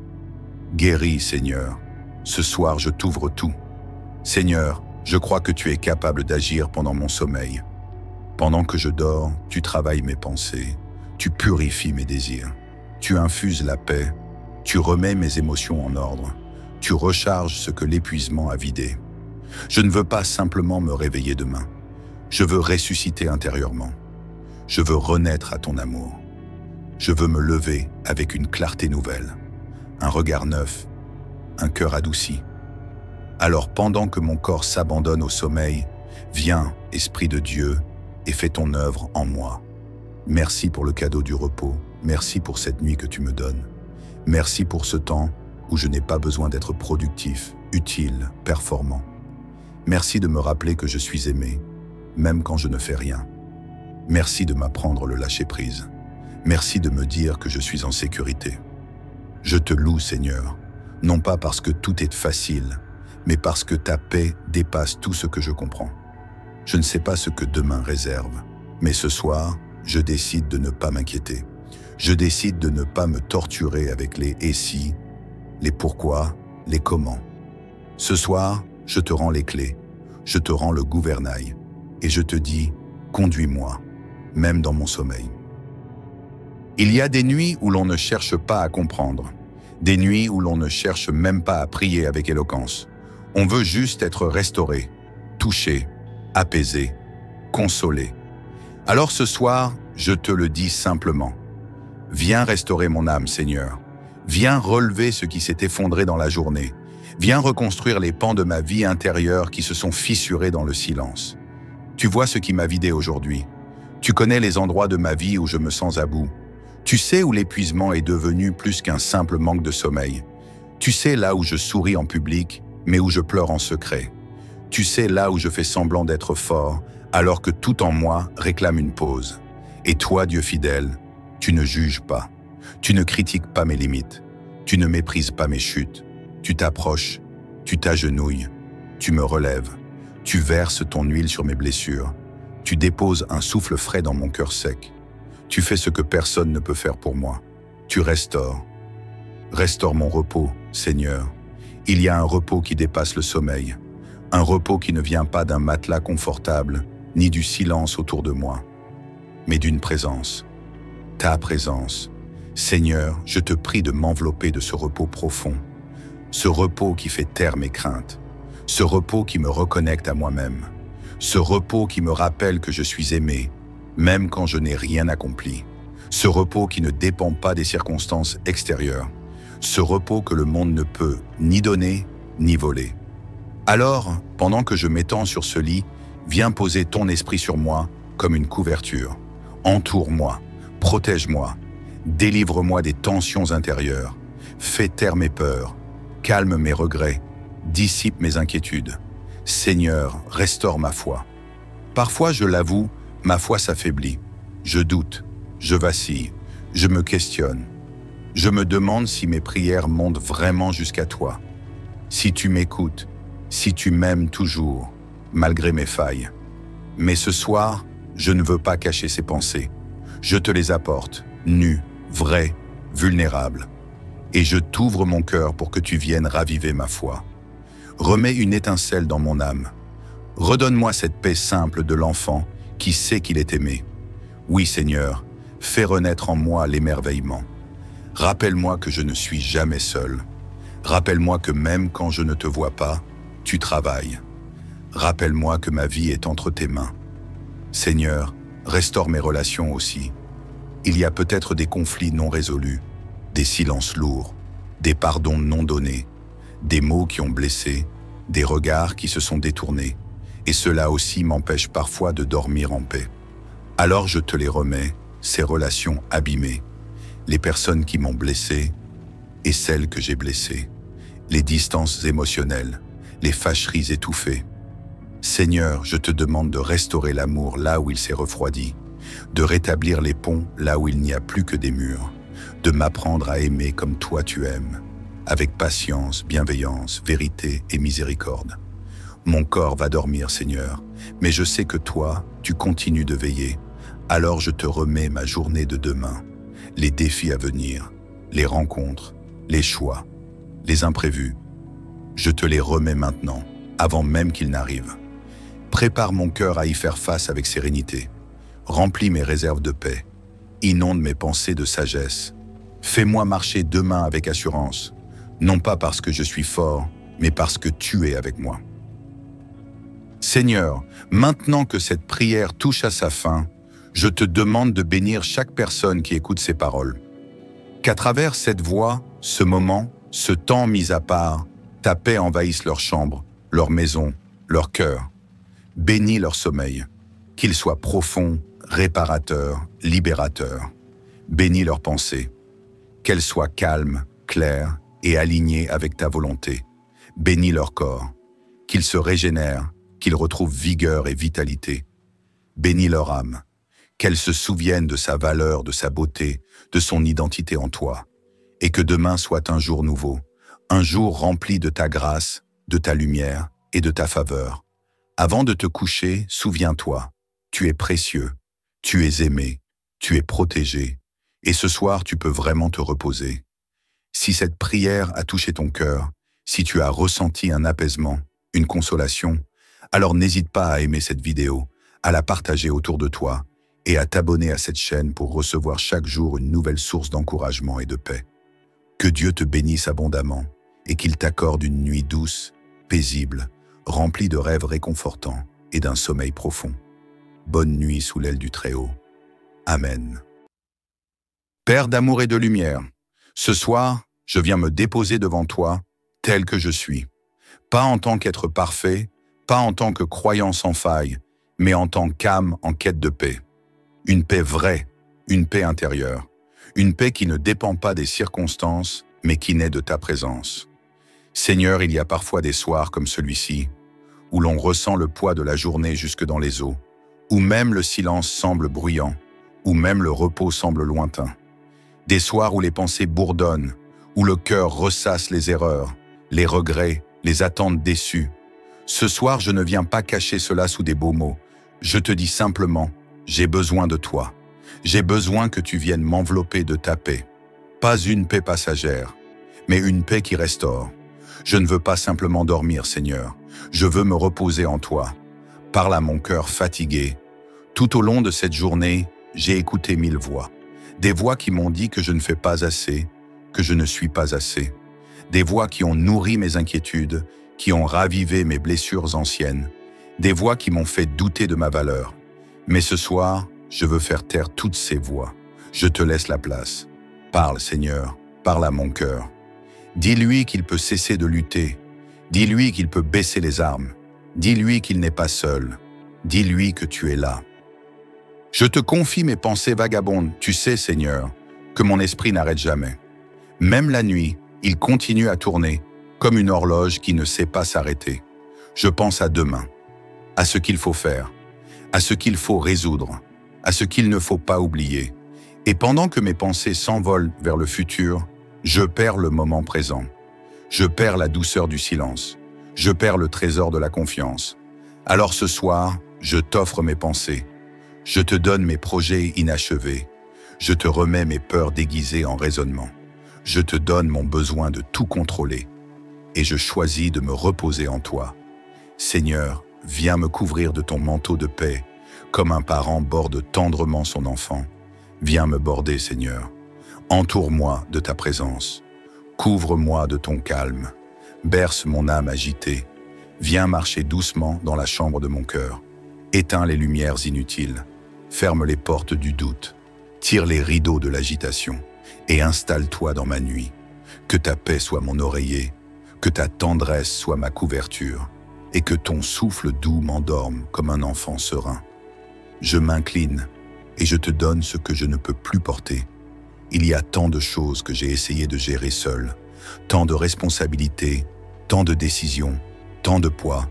Guéris, Seigneur. Ce soir, je t'ouvre tout. Seigneur, je crois que tu es capable d'agir pendant mon sommeil. Pendant que je dors, tu travailles mes pensées. Tu purifies mes désirs. Tu infuses la paix. Tu remets mes émotions en ordre. Tu recharges ce que l'épuisement a vidé. Je ne veux pas simplement me réveiller demain. Je veux ressusciter intérieurement. Je veux renaître à ton amour. Je veux me lever avec une clarté nouvelle, un regard neuf, un cœur adouci. Alors pendant que mon corps s'abandonne au sommeil, viens, Esprit de Dieu, et fais ton œuvre en moi. Merci pour le cadeau du repos, merci pour cette nuit que tu me donnes. Merci pour ce temps où je n'ai pas besoin d'être productif, utile, performant. Merci de me rappeler que je suis aimé, même quand je ne fais rien. Merci de m'apprendre le lâcher-prise. Merci de me dire que je suis en sécurité. Je te loue, Seigneur, non pas parce que tout est facile, mais parce que ta paix dépasse tout ce que je comprends. Je ne sais pas ce que demain réserve, mais ce soir, je décide de ne pas m'inquiéter. Je décide de ne pas me torturer avec les « et si », les « pourquoi », les « comment ». Ce soir, je te rends les clés, je te rends le gouvernail, et je te dis « conduis-moi », même dans mon sommeil. Il y a des nuits où l'on ne cherche pas à comprendre, des nuits où l'on ne cherche même pas à prier avec éloquence. On veut juste être restauré, touché, apaisé, consolé. Alors ce soir, je te le dis simplement. Viens restaurer mon âme, Seigneur. Viens relever ce qui s'est effondré dans la journée. Viens reconstruire les pans de ma vie intérieure qui se sont fissurés dans le silence. Tu vois ce qui m'a vidé aujourd'hui. Tu connais les endroits de ma vie où je me sens à bout. Tu sais où l'épuisement est devenu plus qu'un simple manque de sommeil. Tu sais là où je souris en public, mais où je pleure en secret. Tu sais là où je fais semblant d'être fort, alors que tout en moi réclame une pause. Et toi, Dieu fidèle, tu ne juges pas. Tu ne critiques pas mes limites. Tu ne méprises pas mes chutes. Tu t'approches, tu t'agenouilles, tu me relèves. Tu verses ton huile sur mes blessures. Tu déposes un souffle frais dans mon cœur sec. Tu fais ce que personne ne peut faire pour moi. Tu restaures. Restaure mon repos, Seigneur. Il y a un repos qui dépasse le sommeil. Un repos qui ne vient pas d'un matelas confortable, ni du silence autour de moi, mais d'une présence. Ta présence. Seigneur, je te prie de m'envelopper de ce repos profond. Ce repos qui fait taire mes craintes. Ce repos qui me reconnecte à moi-même. Ce repos qui me rappelle que je suis aimé, même quand je n'ai rien accompli. Ce repos qui ne dépend pas des circonstances extérieures. Ce repos que le monde ne peut ni donner, ni voler. Alors, pendant que je m'étends sur ce lit, viens poser ton esprit sur moi comme une couverture. Entoure-moi, protège-moi, délivre-moi des tensions intérieures. Fais taire mes peurs, calme mes regrets, dissipe mes inquiétudes. Seigneur, restaure ma foi. Parfois, je l'avoue, ma foi s'affaiblit. Je doute, je vacille, je me questionne. Je me demande si mes prières montent vraiment jusqu'à toi. Si tu m'écoutes, si tu m'aimes toujours, malgré mes failles. Mais ce soir, je ne veux pas cacher ces pensées. Je te les apporte, nues, vraies, vulnérables. Et je t'ouvre mon cœur pour que tu viennes raviver ma foi. Remets une étincelle dans mon âme. Redonne-moi cette paix simple de l'enfant qui sait qu'il est aimé. Oui, Seigneur, fais renaître en moi l'émerveillement. Rappelle-moi que je ne suis jamais seul. Rappelle-moi que même quand je ne te vois pas, tu travailles. Rappelle-moi que ma vie est entre tes mains. Seigneur, restaure mes relations aussi. Il y a peut-être des conflits non résolus, des silences lourds, des pardons non donnés, des mots qui ont blessé, des regards qui se sont détournés, et cela aussi m'empêche parfois de dormir en paix. Alors je te les remets, ces relations abîmées, les personnes qui m'ont blessé et celles que j'ai blessées, les distances émotionnelles, les fâcheries étouffées. Seigneur, je te demande de restaurer l'amour là où il s'est refroidi, de rétablir les ponts là où il n'y a plus que des murs, de m'apprendre à aimer comme toi tu aimes, avec patience, bienveillance, vérité et miséricorde. Mon corps va dormir, Seigneur, mais je sais que toi, tu continues de veiller. Alors je te remets ma journée de demain, les défis à venir, les rencontres, les choix, les imprévus. Je te les remets maintenant, avant même qu'ils n'arrivent. Prépare mon cœur à y faire face avec sérénité. Remplis mes réserves de paix. Inonde mes pensées de sagesse. Fais-moi marcher demain avec assurance, non pas parce que je suis fort, mais parce que tu es avec moi. Seigneur, maintenant que cette prière touche à sa fin, je te demande de bénir chaque personne qui écoute ces paroles. Qu'à travers cette voix, ce moment, ce temps mis à part, ta paix envahisse leur chambre, leur maison, leur cœur. Bénis leur sommeil, qu'il soit profond, réparateur, libérateur. Bénis leurs pensées, qu'elles soient calmes, claires et alignées avec ta volonté. Bénis leur corps, qu'ils se régénèrent, qu'ils retrouvent vigueur et vitalité. Bénis leur âme, qu'elle se souvienne de sa valeur, de sa beauté, de son identité en toi, et que demain soit un jour nouveau, un jour rempli de ta grâce, de ta lumière et de ta faveur. Avant de te coucher, souviens-toi, tu es précieux, tu es aimé, tu es protégé, et ce soir tu peux vraiment te reposer. Si cette prière a touché ton cœur, si tu as ressenti un apaisement, une consolation, alors n'hésite pas à aimer cette vidéo, à la partager autour de toi et à t'abonner à cette chaîne pour recevoir chaque jour une nouvelle source d'encouragement et de paix. Que Dieu te bénisse abondamment et qu'il t'accorde une nuit douce, paisible, remplie de rêves réconfortants et d'un sommeil profond. Bonne nuit sous l'aile du Très-Haut. Amen. Père d'amour et de lumière, ce soir, je viens me déposer devant toi, tel que je suis. Pas en tant qu'être parfait, pas en tant que croyant sans faille, mais en tant qu'âme en quête de paix. Une paix vraie, une paix intérieure, une paix qui ne dépend pas des circonstances, mais qui naît de ta présence. Seigneur, il y a parfois des soirs comme celui-ci, où l'on ressent le poids de la journée jusque dans les os, où même le silence semble bruyant, où même le repos semble lointain. Des soirs où les pensées bourdonnent, où le cœur ressasse les erreurs, les regrets, les attentes déçues. Ce soir, je ne viens pas cacher cela sous des beaux mots. Je te dis simplement, j'ai besoin de toi. J'ai besoin que tu viennes m'envelopper de ta paix. Pas une paix passagère, mais une paix qui restaure. Je ne veux pas simplement dormir, Seigneur. Je veux me reposer en toi. Parle à mon cœur fatigué. Tout au long de cette journée, j'ai écouté 1000 voix. Des voix qui m'ont dit que je ne fais pas assez, que je ne suis pas assez. Des voix qui ont nourri mes inquiétudes, qui ont ravivé mes blessures anciennes. Des voix qui m'ont fait douter de ma valeur. Mais ce soir, je veux faire taire toutes ces voix. Je te laisse la place. Parle, Seigneur, parle à mon cœur. Dis-lui qu'il peut cesser de lutter. Dis-lui qu'il peut baisser les armes. Dis-lui qu'il n'est pas seul. Dis-lui que tu es là. Je te confie mes pensées vagabondes. Tu sais, Seigneur, que mon esprit n'arrête jamais. Même la nuit, il continue à tourner, comme une horloge qui ne sait pas s'arrêter. Je pense à demain, à ce qu'il faut faire, à ce qu'il faut résoudre, à ce qu'il ne faut pas oublier. Et pendant que mes pensées s'envolent vers le futur, je perds le moment présent. Je perds la douceur du silence. Je perds le trésor de la confiance. Alors ce soir, je t'offre mes pensées. Je te donne mes projets inachevés. Je te remets mes peurs déguisées en raisonnement. Je te donne mon besoin de tout contrôler. Et je choisis de me reposer en toi. Seigneur, viens me couvrir de ton manteau de paix, comme un parent borde tendrement son enfant. Viens me border, Seigneur. Entoure-moi de ta présence. Couvre-moi de ton calme. Berce mon âme agitée. Viens marcher doucement dans la chambre de mon cœur. Éteins les lumières inutiles. Ferme les portes du doute. Tire les rideaux de l'agitation. Et installe-toi dans ma nuit. Que ta paix soit mon oreiller. Que ta tendresse soit ma couverture. Et que ton souffle doux m'endorme comme un enfant serein. Je m'incline et je te donne ce que je ne peux plus porter. Il y a tant de choses que j'ai essayé de gérer seul, tant de responsabilités, tant de décisions, tant de poids.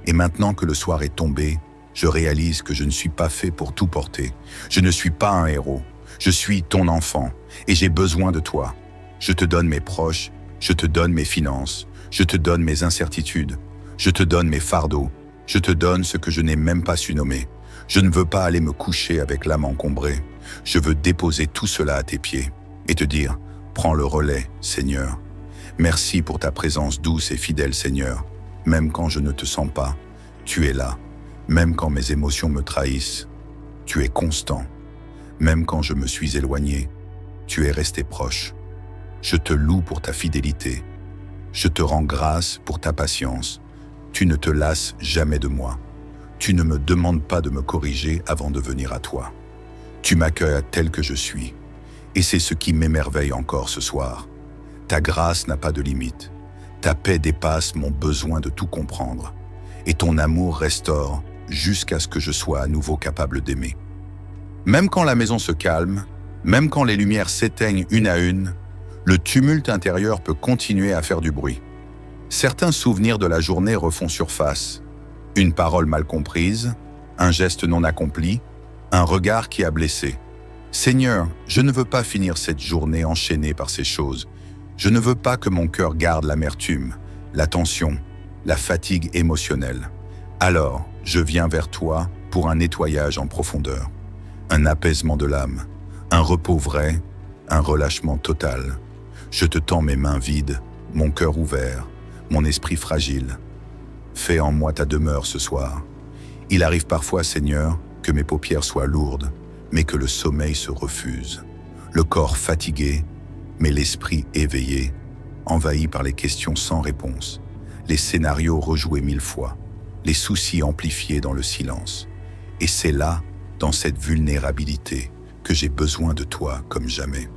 Et maintenant que le soir est tombé, je réalise que je ne suis pas fait pour tout porter. Je ne suis pas un héros. Je suis ton enfant et j'ai besoin de toi. Je te donne mes proches, je te donne mes finances, je te donne mes incertitudes, je te donne mes fardeaux, je te donne ce que je n'ai même pas su nommer. Je ne veux pas aller me coucher avec l'âme encombrée. Je veux déposer tout cela à tes pieds et te dire, prends le relais, Seigneur. Merci pour ta présence douce et fidèle, Seigneur. Même quand je ne te sens pas, tu es là. Même quand mes émotions me trahissent, tu es constant. Même quand je me suis éloigné, tu es resté proche. Je te loue pour ta fidélité. Je te rends grâce pour ta patience. Tu ne te lasses jamais de moi. Tu ne me demandes pas de me corriger avant de venir à toi. Tu m'accueilles tel que je suis. Et c'est ce qui m'émerveille encore ce soir. Ta grâce n'a pas de limite. Ta paix dépasse mon besoin de tout comprendre. Et ton amour restaure jusqu'à ce que je sois à nouveau capable d'aimer. Même quand la maison se calme, même quand les lumières s'éteignent une à une, le tumulte intérieur peut continuer à faire du bruit. Certains souvenirs de la journée refont surface. Une parole mal comprise, un geste non accompli, un regard qui a blessé. Seigneur, je ne veux pas finir cette journée enchaînée par ces choses. Je ne veux pas que mon cœur garde l'amertume, la tension, la fatigue émotionnelle. Alors, je viens vers toi pour un nettoyage en profondeur, un apaisement de l'âme, un repos vrai, un relâchement total. Je te tends mes mains vides, mon cœur ouvert, mon esprit fragile. Fais en moi ta demeure ce soir. Il arrive parfois, Seigneur, que mes paupières soient lourdes, mais que le sommeil se refuse. Le corps fatigué, mais l'esprit éveillé, envahi par les questions sans réponse, les scénarios rejoués 1000 fois, les soucis amplifiés dans le silence. Et c'est là, dans cette vulnérabilité, que j'ai besoin de toi comme jamais.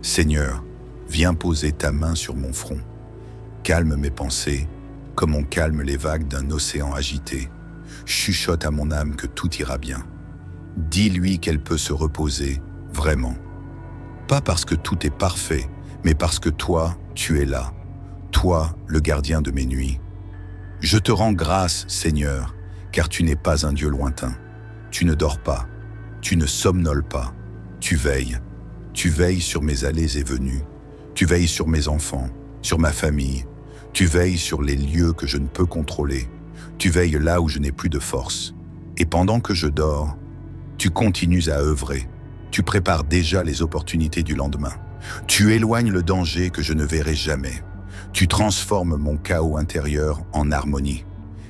Seigneur, viens poser ta main sur mon front. Calme mes pensées, comme on calme les vagues d'un océan agité. Chuchote à mon âme que tout ira bien. Dis-lui qu'elle peut se reposer, vraiment. Pas parce que tout est parfait, mais parce que toi, tu es là. Toi, le gardien de mes nuits. Je te rends grâce, Seigneur, car tu n'es pas un Dieu lointain. Tu ne dors pas, tu ne somnoles pas, tu veilles. Tu veilles sur mes allées et venues. Tu veilles sur mes enfants, sur ma famille. Tu veilles sur les lieux que je ne peux contrôler. Tu veilles là où je n'ai plus de force. Et pendant que je dors, tu continues à œuvrer. Tu prépares déjà les opportunités du lendemain. Tu éloignes le danger que je ne verrai jamais. Tu transformes mon chaos intérieur en harmonie.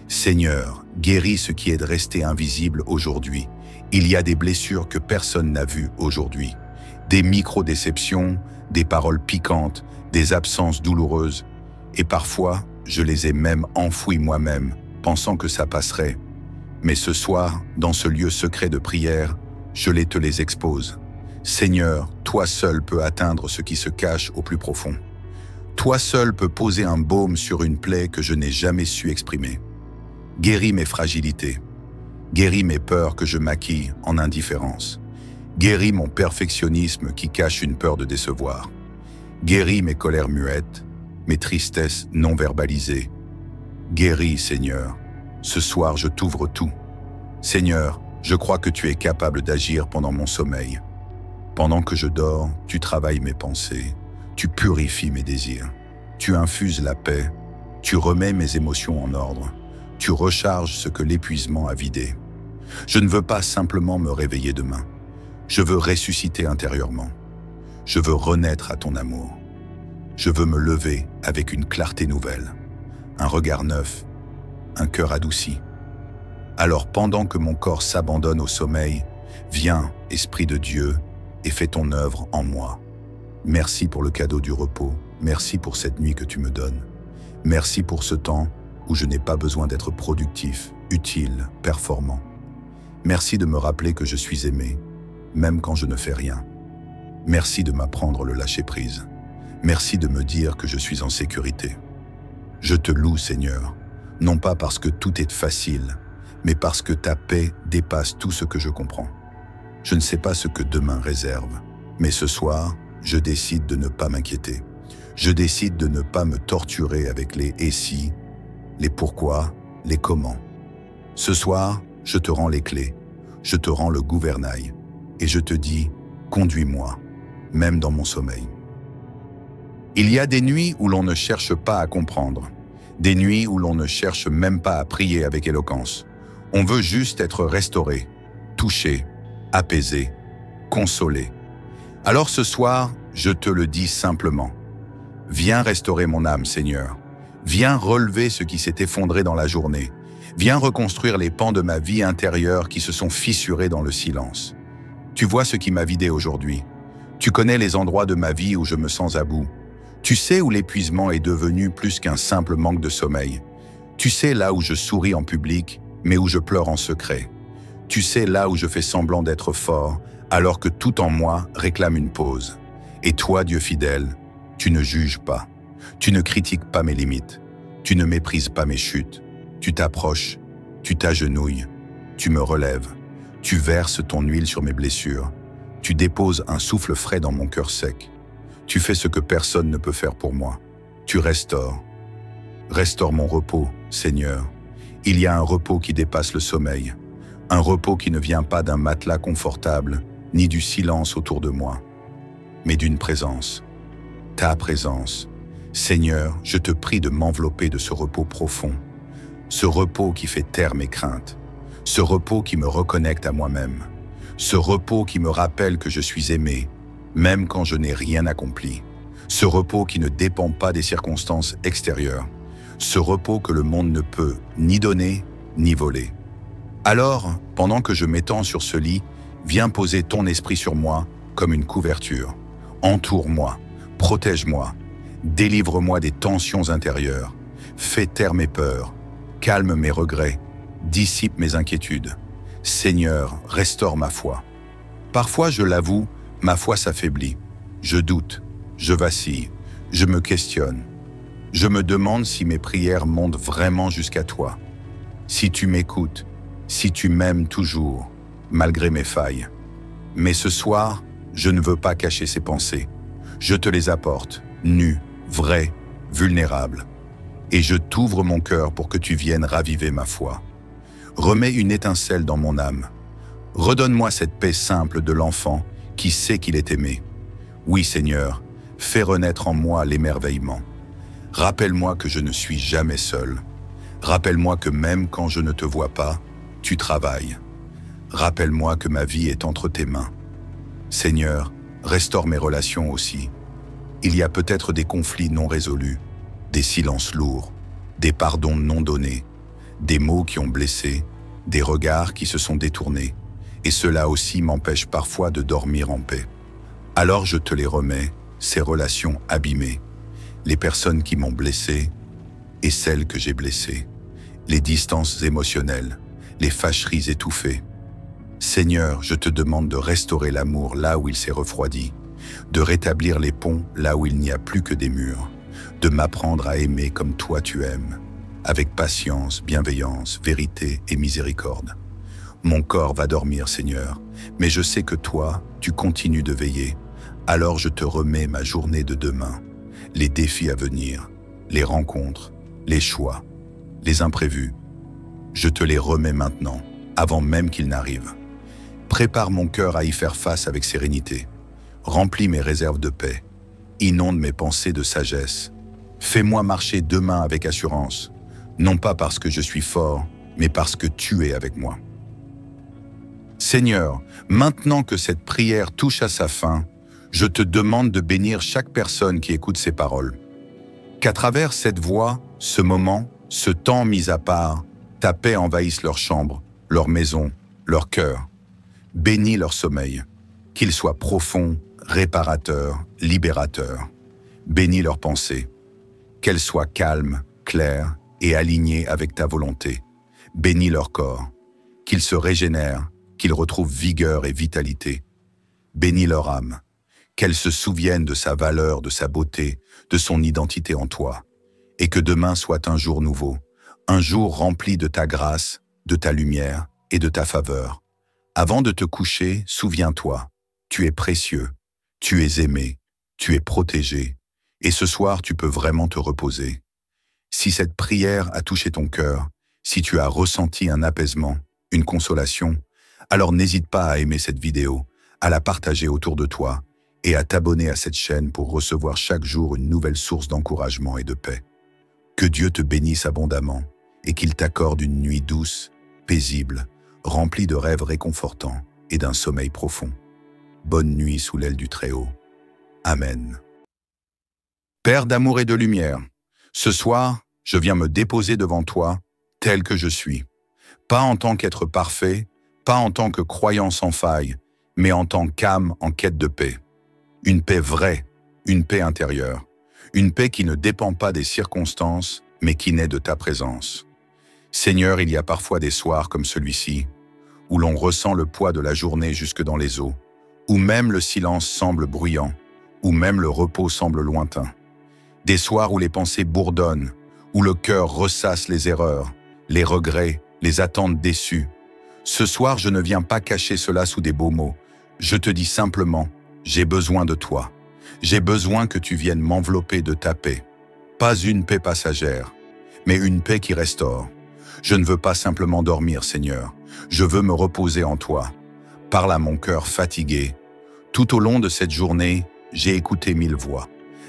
Seigneur, guéris ce qui est de rester invisible aujourd'hui. Il y a des blessures que personne n'a vues aujourd'hui. Des micro-déceptions, des paroles piquantes, des absences douloureuses. Et parfois, je les ai même enfouies moi-même, pensant que ça passerait. Mais ce soir, dans ce lieu secret de prière, je te les expose. Seigneur, toi seul peux atteindre ce qui se cache au plus profond. Toi seul peux poser un baume sur une plaie que je n'ai jamais su exprimer. Guéris mes fragilités. Guéris mes peurs que je maquille en indifférence. Guéris mon perfectionnisme qui cache une peur de décevoir. Guéris mes colères muettes, mes tristesses non verbalisées. Guéris, Seigneur. Ce soir, je t'ouvre tout. Seigneur, je crois que tu es capable d'agir pendant mon sommeil. Pendant que je dors, tu travailles mes pensées. Tu purifies mes désirs. Tu infuses la paix. Tu remets mes émotions en ordre. Tu recharges ce que l'épuisement a vidé. Je ne veux pas simplement me réveiller demain. Je veux ressusciter intérieurement. Je veux renaître à ton amour. Je veux me lever avec une clarté nouvelle, un regard neuf, un cœur adouci. Alors pendant que mon corps s'abandonne au sommeil, viens, Esprit de Dieu, et fais ton œuvre en moi. Merci pour le cadeau du repos, merci pour cette nuit que tu me donnes. Merci pour ce temps où je n'ai pas besoin d'être productif, utile, performant. Merci de me rappeler que je suis aimé, même quand je ne fais rien. Merci de m'apprendre le lâcher-prise. Merci de me dire que je suis en sécurité. Je te loue, Seigneur, non pas parce que tout est facile, mais parce que ta paix dépasse tout ce que je comprends. Je ne sais pas ce que demain réserve, mais ce soir, je décide de ne pas m'inquiéter. Je décide de ne pas me torturer avec les « et si », les « pourquoi », les « comment ». Ce soir, je te rends les clés, je te rends le gouvernail, et je te dis « conduis-moi », même dans mon sommeil. Il y a des nuits où l'on ne cherche pas à comprendre, des nuits où l'on ne cherche même pas à prier avec éloquence. On veut juste être restauré, touché, apaisé, consolé. Alors ce soir, je te le dis simplement. Viens restaurer mon âme, Seigneur. Viens relever ce qui s'est effondré dans la journée. Viens reconstruire les pans de ma vie intérieure qui se sont fissurés dans le silence. Tu vois ce qui m'a vidé aujourd'hui. Tu connais les endroits de ma vie où je me sens à bout. Tu sais où l'épuisement est devenu plus qu'un simple manque de sommeil. Tu sais là où je souris en public, mais où je pleure en secret. Tu sais là où je fais semblant d'être fort, alors que tout en moi réclame une pause. Et toi, Dieu fidèle, tu ne juges pas. Tu ne critiques pas mes limites. Tu ne méprises pas mes chutes. Tu t'approches, tu t'agenouilles, tu me relèves. Tu verses ton huile sur mes blessures. Tu déposes un souffle frais dans mon cœur sec. Tu fais ce que personne ne peut faire pour moi. Tu restaures. Restaure mon repos, Seigneur. Il y a un repos qui dépasse le sommeil. Un repos qui ne vient pas d'un matelas confortable, ni du silence autour de moi, mais d'une présence. Ta présence. Seigneur, je te prie de m'envelopper de ce repos profond. Ce repos qui fait taire mes craintes. Ce repos qui me reconnecte à moi-même. Ce repos qui me rappelle que je suis aimé, même quand je n'ai rien accompli. Ce repos qui ne dépend pas des circonstances extérieures. Ce repos que le monde ne peut ni donner, ni voler. Alors, pendant que je m'étends sur ce lit, viens poser ton esprit sur moi comme une couverture. Entoure-moi, protège-moi, délivre-moi des tensions intérieures. Fais taire mes peurs, calme mes regrets, dissipe mes inquiétudes. Seigneur, restaure ma foi. Parfois, je l'avoue, ma foi s'affaiblit. Je doute, je vacille, je me questionne. Je me demande si mes prières montent vraiment jusqu'à toi. Si tu m'écoutes, si tu m'aimes toujours, malgré mes failles. Mais ce soir, je ne veux pas cacher ces pensées. Je te les apporte, nues, vraies, vulnérables. Et je t'ouvre mon cœur pour que tu viennes raviver ma foi. Remets une étincelle dans mon âme. Redonne-moi cette paix simple de l'enfant qui sait qu'il est aimé. Oui, Seigneur, fais renaître en moi l'émerveillement. Rappelle-moi que je ne suis jamais seul. Rappelle-moi que même quand je ne te vois pas, tu travailles. Rappelle-moi que ma vie est entre tes mains. Seigneur, restaure mes relations aussi. Il y a peut-être des conflits non résolus, des silences lourds, des pardons non donnés, des mots qui ont blessé, des regards qui se sont détournés, et cela aussi m'empêche parfois de dormir en paix. Alors je te les remets, ces relations abîmées, les personnes qui m'ont blessé et celles que j'ai blessées, les distances émotionnelles, les fâcheries étouffées. Seigneur, je te demande de restaurer l'amour là où il s'est refroidi, de rétablir les ponts là où il n'y a plus que des murs, de m'apprendre à aimer comme toi tu aimes, avec patience, bienveillance, vérité et miséricorde. Mon corps va dormir, Seigneur, mais je sais que toi, tu continues de veiller. Alors je te remets ma journée de demain, les défis à venir, les rencontres, les choix, les imprévus. Je te les remets maintenant, avant même qu'ils n'arrivent. Prépare mon cœur à y faire face avec sérénité. Remplis mes réserves de paix. Inonde mes pensées de sagesse. Fais-moi marcher demain avec assurance, non pas parce que je suis fort, mais parce que tu es avec moi. Seigneur, maintenant que cette prière touche à sa fin, je te demande de bénir chaque personne qui écoute ces paroles. Qu'à travers cette voix, ce moment, ce temps mis à part, ta paix envahisse leur chambre, leur maison, leur cœur. Bénis leur sommeil, qu'il soit profond, réparateur, libérateur. Bénis leurs pensées, qu'elles soient calmes, claires et alignées avec ta volonté. Bénis leur corps, qu'ils se régénèrent, qu'ils retrouvent vigueur et vitalité. Bénis leur âme, qu'elle se souvienne de sa valeur, de sa beauté, de son identité en toi, et que demain soit un jour nouveau, un jour rempli de ta grâce, de ta lumière et de ta faveur. Avant de te coucher, souviens-toi, tu es précieux, tu es aimé, tu es protégé, et ce soir tu peux vraiment te reposer. Si cette prière a touché ton cœur, si tu as ressenti un apaisement, une consolation, alors n'hésite pas à aimer cette vidéo, à la partager autour de toi et à t'abonner à cette chaîne pour recevoir chaque jour une nouvelle source d'encouragement et de paix. Que Dieu te bénisse abondamment et qu'il t'accorde une nuit douce, paisible, remplie de rêves réconfortants et d'un sommeil profond. Bonne nuit sous l'aile du Très-Haut. Amen. Père d'amour et de lumière, ce soir, je viens me déposer devant toi, tel que je suis. Pas en tant qu'être parfait, pas en tant que croyant sans faille, mais en tant qu'âme en quête de paix. Une paix vraie, une paix intérieure, une paix qui ne dépend pas des circonstances, mais qui naît de ta présence. Seigneur, il y a parfois des soirs comme celui-ci, où l'on ressent le poids de la journée jusque dans les os, où même le silence semble bruyant, où même le repos semble lointain. Des soirs où les pensées bourdonnent, où le cœur ressasse les erreurs, les regrets, les attentes déçues. Ce soir, je ne viens pas cacher cela sous des beaux mots. Je te dis simplement, j'ai besoin de toi. J'ai besoin que tu viennes m'envelopper de ta paix. Pas une paix passagère, mais une paix qui restaure. Je ne veux pas simplement dormir, Seigneur. Je veux me reposer en toi. Parle à mon cœur fatigué. Tout au long de cette journée, j'ai écouté 1000 voix.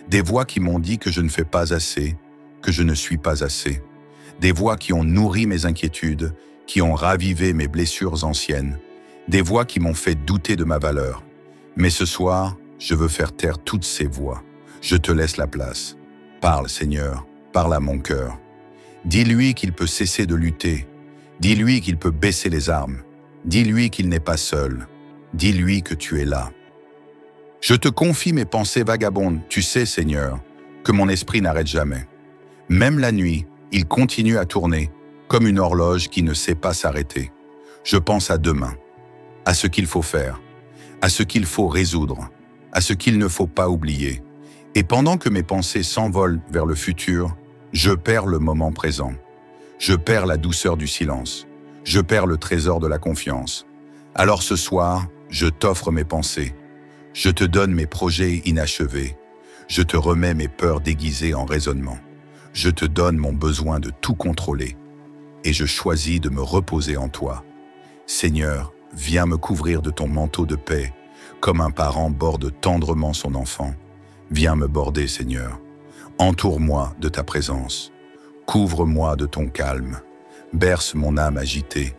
Des voix qui m'ont dit que je ne fais pas assez, que je ne suis pas assez. Des voix qui ont nourri mes inquiétudes, qui ont ravivé mes blessures anciennes. Des voix qui m'ont fait douter de ma valeur. Mais ce soir, je veux faire taire toutes ces voix. Je te laisse la place. Parle, Seigneur, parle à mon cœur. Dis-lui qu'il peut cesser de lutter. Dis-lui qu'il peut baisser les armes. Dis-lui qu'il n'est pas seul. Dis-lui que tu es là. Je te confie mes pensées vagabondes. Tu sais, Seigneur, que mon esprit n'arrête jamais. Même la nuit, il continue à tourner, comme une horloge qui ne sait pas s'arrêter. Je pense à demain, à ce qu'il faut faire, à ce qu'il faut résoudre, à ce qu'il ne faut pas oublier. Et pendant que mes pensées s'envolent vers le futur, je perds le moment présent. Je perds la douceur du silence. Je perds le trésor de la confiance. Alors ce soir, je t'offre mes pensées. Je te donne mes projets inachevés. Je te remets mes peurs déguisées en raisonnement. Je te donne mon besoin de tout contrôler. Et je choisis de me reposer en toi. Seigneur, viens me couvrir de ton manteau de paix, comme un parent borde tendrement son enfant. Viens me border, Seigneur. Entoure-moi de ta présence. Couvre-moi de ton calme. Berce mon âme agitée.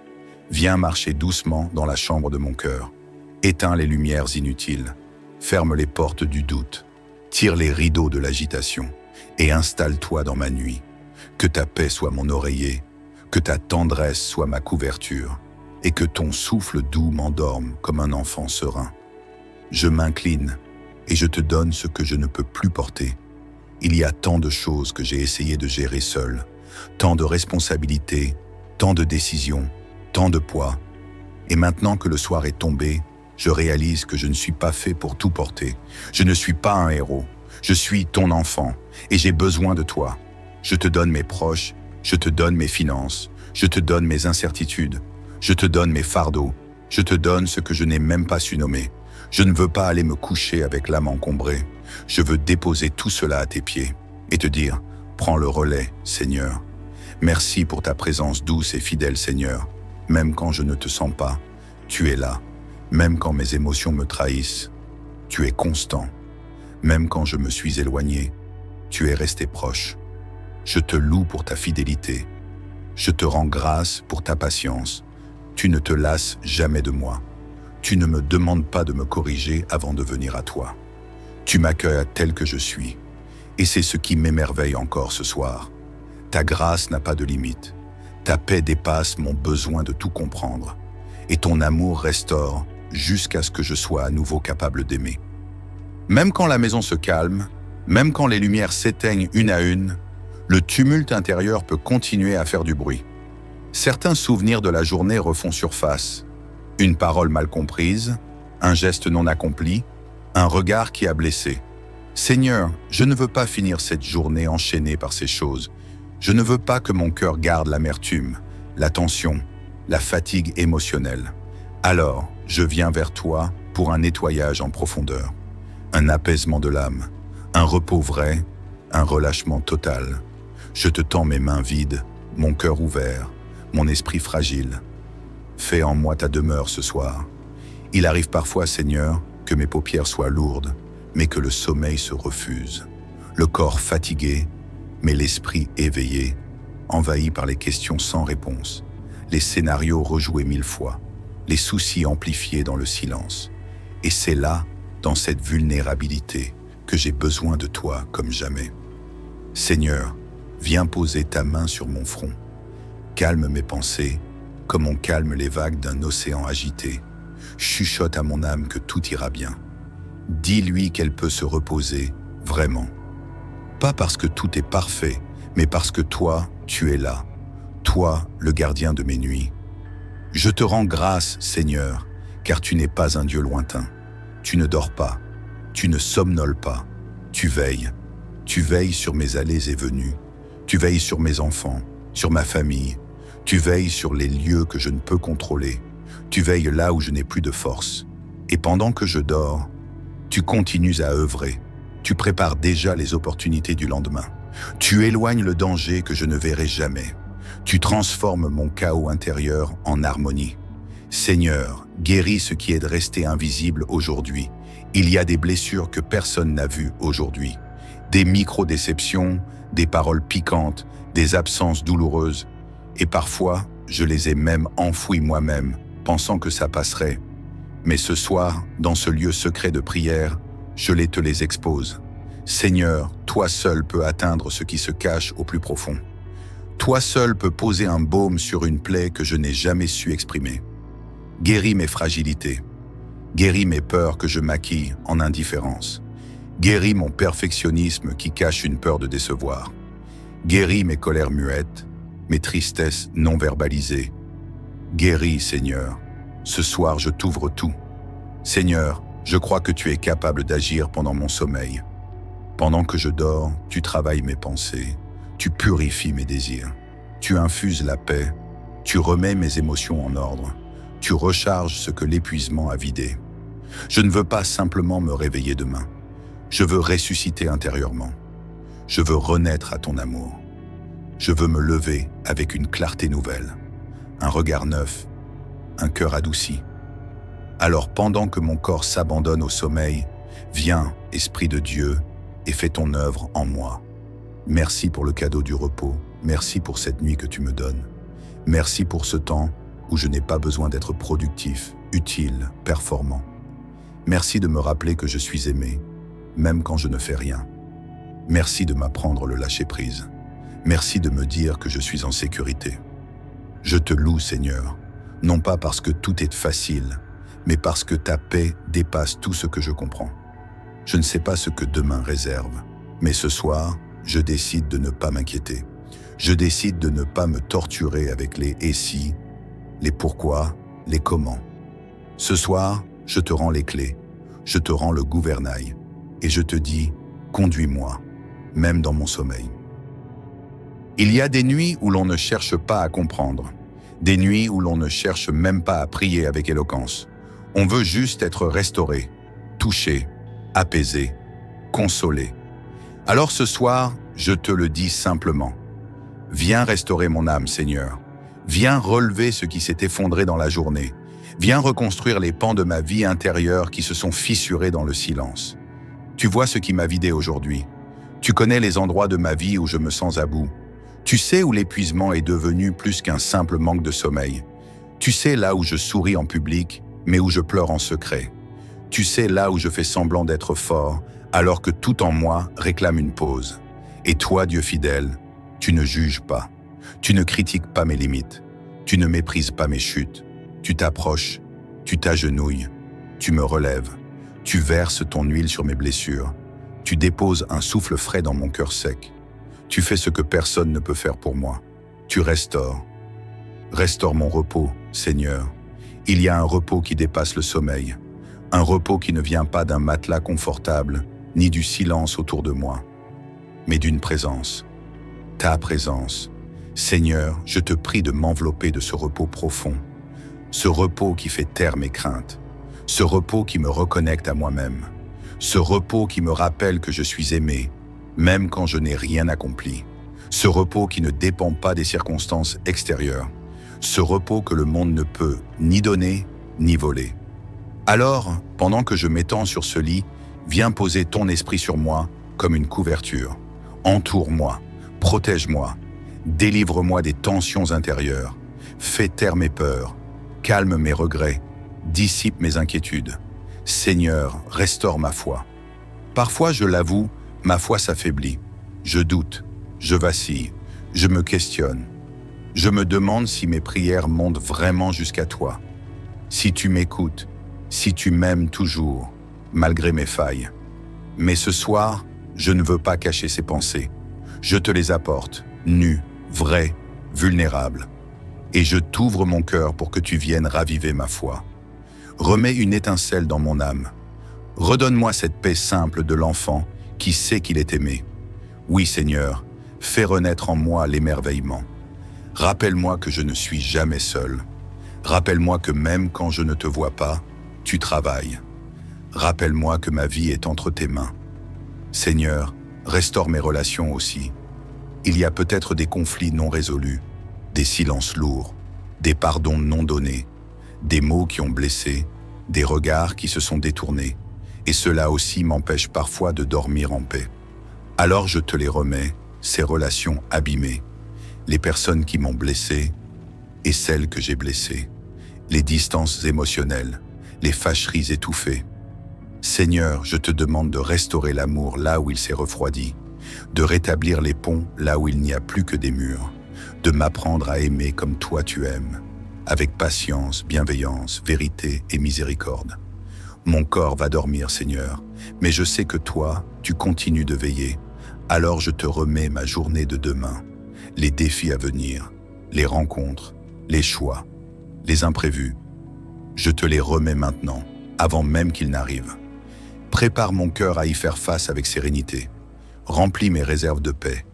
Viens marcher doucement dans la chambre de mon cœur. Éteins les lumières inutiles. Ferme les portes du doute. Tire les rideaux de l'agitation et installe-toi dans ma nuit. Que ta paix soit mon oreiller, que ta tendresse soit ma couverture, et que ton souffle doux m'endorme comme un enfant serein. Je m'incline et je te donne ce que je ne peux plus porter. Il y a tant de choses que j'ai essayé de gérer seul, tant de responsabilités, tant de décisions, tant de poids. Et maintenant que le soir est tombé, je réalise que je ne suis pas fait pour tout porter. Je ne suis pas un héros. Je suis ton enfant et j'ai besoin de toi. Je te donne mes proches, je te donne mes finances, je te donne mes incertitudes, je te donne mes fardeaux, je te donne ce que je n'ai même pas su nommer. Je ne veux pas aller me coucher avec l'âme encombrée. Je veux déposer tout cela à tes pieds et te dire, prends le relais, Seigneur. Merci pour ta présence douce et fidèle, Seigneur. Même quand je ne te sens pas, tu es là. Même quand mes émotions me trahissent, tu es constant. Même quand je me suis éloigné, tu es resté proche. Je te loue pour ta fidélité. Je te rends grâce pour ta patience. Tu ne te lasses jamais de moi. Tu ne me demandes pas de me corriger avant de venir à toi. Tu m'accueilles tel que je suis. Et c'est ce qui m'émerveille encore ce soir. Ta grâce n'a pas de limite. Ta paix dépasse mon besoin de tout comprendre. Et ton amour restaure jusqu'à ce que je sois à nouveau capable d'aimer. Même quand la maison se calme, même quand les lumières s'éteignent une à une, le tumulte intérieur peut continuer à faire du bruit. Certains souvenirs de la journée refont surface. Une parole mal comprise, un geste non accompli, un regard qui a blessé. Seigneur, je ne veux pas finir cette journée enchaînée par ces choses. Je ne veux pas que mon cœur garde l'amertume, la tension, la fatigue émotionnelle. Alors, je viens vers toi pour un nettoyage en profondeur, un apaisement de l'âme, un repos vrai, un relâchement total. Je te tends mes mains vides, mon cœur ouvert, mon esprit fragile. Fais en moi ta demeure ce soir. Il arrive parfois, Seigneur, que mes paupières soient lourdes, mais que le sommeil se refuse. Le corps fatigué, mais l'esprit éveillé, envahi par les questions sans réponse, les scénarios rejoués 1000 fois, les soucis amplifiés dans le silence. Et c'est là, dans cette vulnérabilité, que j'ai besoin de toi comme jamais. Seigneur, viens poser ta main sur mon front. Calme mes pensées, comme on calme les vagues d'un océan agité. Chuchote à mon âme que tout ira bien. Dis-lui qu'elle peut se reposer, vraiment. Pas parce que tout est parfait, mais parce que toi, tu es là. Toi, le gardien de mes nuits. Je te rends grâce, Seigneur, car tu n'es pas un Dieu lointain. Tu ne dors pas, tu ne somnoles pas, tu veilles. Tu veilles sur mes allées et venues. Tu veilles sur mes enfants, sur ma famille. Tu veilles sur les lieux que je ne peux contrôler. Tu veilles là où je n'ai plus de force. Et pendant que je dors, tu continues à œuvrer. Tu prépares déjà les opportunités du lendemain. Tu éloignes le danger que je ne verrai jamais. Tu transformes mon chaos intérieur en harmonie. Seigneur, guéris ce qui est de rester invisible aujourd'hui. Il y a des blessures que personne n'a vues aujourd'hui. Des micro-déceptions, des paroles piquantes, des absences douloureuses. Et parfois, je les ai même enfouies moi-même, pensant que ça passerait. Mais ce soir, dans ce lieu secret de prière, je te les expose. Seigneur, toi seul peux atteindre ce qui se cache au plus profond. Toi seul peux poser un baume sur une plaie que je n'ai jamais su exprimer. Guéris mes fragilités. Guéris mes peurs que je maquille en indifférence. Guéris mon perfectionnisme qui cache une peur de décevoir. Guéris mes colères muettes, mes tristesses non verbalisées. Guéris, Seigneur. Ce soir, je t'ouvre tout. Seigneur, je crois que tu es capable d'agir pendant mon sommeil. Pendant que je dors, tu travailles mes pensées, tu purifies mes désirs, tu infuses la paix, tu remets mes émotions en ordre, tu recharges ce que l'épuisement a vidé. Je ne veux pas simplement me réveiller demain, je veux ressusciter intérieurement. Je veux renaître à ton amour. Je veux me lever avec une clarté nouvelle, un regard neuf, un cœur adouci. Alors pendant que mon corps s'abandonne au sommeil, viens, Esprit de Dieu, et fais ton œuvre en moi. Merci pour le cadeau du repos, merci pour cette nuit que tu me donnes. Merci pour ce temps où je n'ai pas besoin d'être productif, utile, performant. Merci de me rappeler que je suis aimé, même quand je ne fais rien. Merci de m'apprendre le lâcher-prise. Merci de me dire que je suis en sécurité. Je te loue, Seigneur, non pas parce que tout est facile, mais parce que ta paix dépasse tout ce que je comprends. Je ne sais pas ce que demain réserve, mais ce soir, je décide de ne pas m'inquiéter. Je décide de ne pas me torturer avec les « et si », les « pourquoi », les « comment ». Ce soir, je te rends les clés, je te rends le gouvernail, et je te dis « conduis-moi », même dans mon sommeil. Il y a des nuits où l'on ne cherche pas à comprendre, des nuits où l'on ne cherche même pas à prier avec éloquence. On veut juste être restauré, touché, apaisé, consolé. Alors ce soir, je te le dis simplement. Viens restaurer mon âme, Seigneur. Viens relever ce qui s'est effondré dans la journée. Viens reconstruire les pans de ma vie intérieure qui se sont fissurés dans le silence. Tu vois ce qui m'a vidé aujourd'hui. Tu connais les endroits de ma vie où je me sens à bout. Tu sais où l'épuisement est devenu plus qu'un simple manque de sommeil. Tu sais là où je souris en public, mais où je pleure en secret. Tu sais là où je fais semblant d'être fort, alors que tout en moi réclame une pause. Et toi, Dieu fidèle, tu ne juges pas. Tu ne critiques pas mes limites. Tu ne méprises pas mes chutes. Tu t'approches, tu t'agenouilles, tu me relèves. Tu verses ton huile sur mes blessures. Tu déposes un souffle frais dans mon cœur sec. Tu fais ce que personne ne peut faire pour moi. Tu restaures. Restaure mon repos, Seigneur. Il y a un repos qui dépasse le sommeil. Un repos qui ne vient pas d'un matelas confortable, ni du silence autour de moi, mais d'une présence. Ta présence. Seigneur, je te prie de m'envelopper de ce repos profond. Ce repos qui fait taire mes craintes. Ce repos qui me reconnecte à moi-même. Ce repos qui me rappelle que je suis aimé, même quand je n'ai rien accompli. Ce repos qui ne dépend pas des circonstances extérieures. Ce repos que le monde ne peut ni donner, ni voler. Alors, pendant que je m'étends sur ce lit, viens poser ton esprit sur moi comme une couverture. Entoure-moi, protège-moi, délivre-moi des tensions intérieures. Fais taire mes peurs, calme mes regrets, dissipe mes inquiétudes. Seigneur, restaure ma foi. Parfois, je l'avoue, ma foi s'affaiblit. Je doute, je vacille, je me questionne. Je me demande si mes prières montent vraiment jusqu'à toi. Si tu m'écoutes, si tu m'aimes toujours, malgré mes failles. Mais ce soir, je ne veux pas cacher ces pensées. Je te les apporte, nues, vraies, vulnérables. Et je t'ouvre mon cœur pour que tu viennes raviver ma foi. Remets une étincelle dans mon âme. Redonne-moi cette paix simple de l'enfant qui sait qu'il est aimé. Oui, Seigneur, fais renaître en moi l'émerveillement. Rappelle-moi que je ne suis jamais seul. Rappelle-moi que même quand je ne te vois pas, tu travailles. Rappelle-moi que ma vie est entre tes mains. Seigneur, restaure mes relations aussi. Il y a peut-être des conflits non résolus, des silences lourds, des pardons non donnés, des mots qui ont blessé, des regards qui se sont détournés, et cela aussi m'empêche parfois de dormir en paix. Alors je te les remets, ces relations abîmées, les personnes qui m'ont blessé et celles que j'ai blessées, les distances émotionnelles, les fâcheries étouffées. Seigneur, je te demande de restaurer l'amour là où il s'est refroidi, de rétablir les ponts là où il n'y a plus que des murs, de m'apprendre à aimer comme toi tu aimes, avec patience, bienveillance, vérité et miséricorde. Mon corps va dormir, Seigneur, mais je sais que toi, tu continues de veiller. Alors je te remets ma journée de demain, les défis à venir, les rencontres, les choix, les imprévus. Je te les remets maintenant, avant même qu'ils n'arrivent. Prépare mon cœur à y faire face avec sérénité. Remplis mes réserves de paix.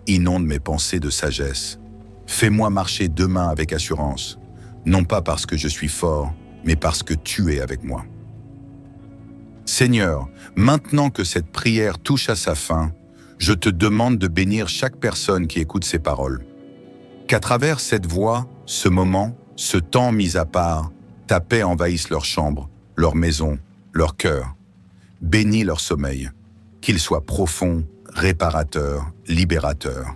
Inonde mes pensées de sagesse. Fais-moi marcher demain avec assurance, non pas parce que je suis fort, mais parce que tu es avec moi. Seigneur, maintenant que cette prière touche à sa fin, je te demande de bénir chaque personne qui écoute ces paroles. Qu'à travers cette voix, ce moment, ce temps mis à part, ta paix envahisse leur chambre, leur maison, leur cœur. Bénis leur sommeil, qu'il soit profond, réparateur, libérateur.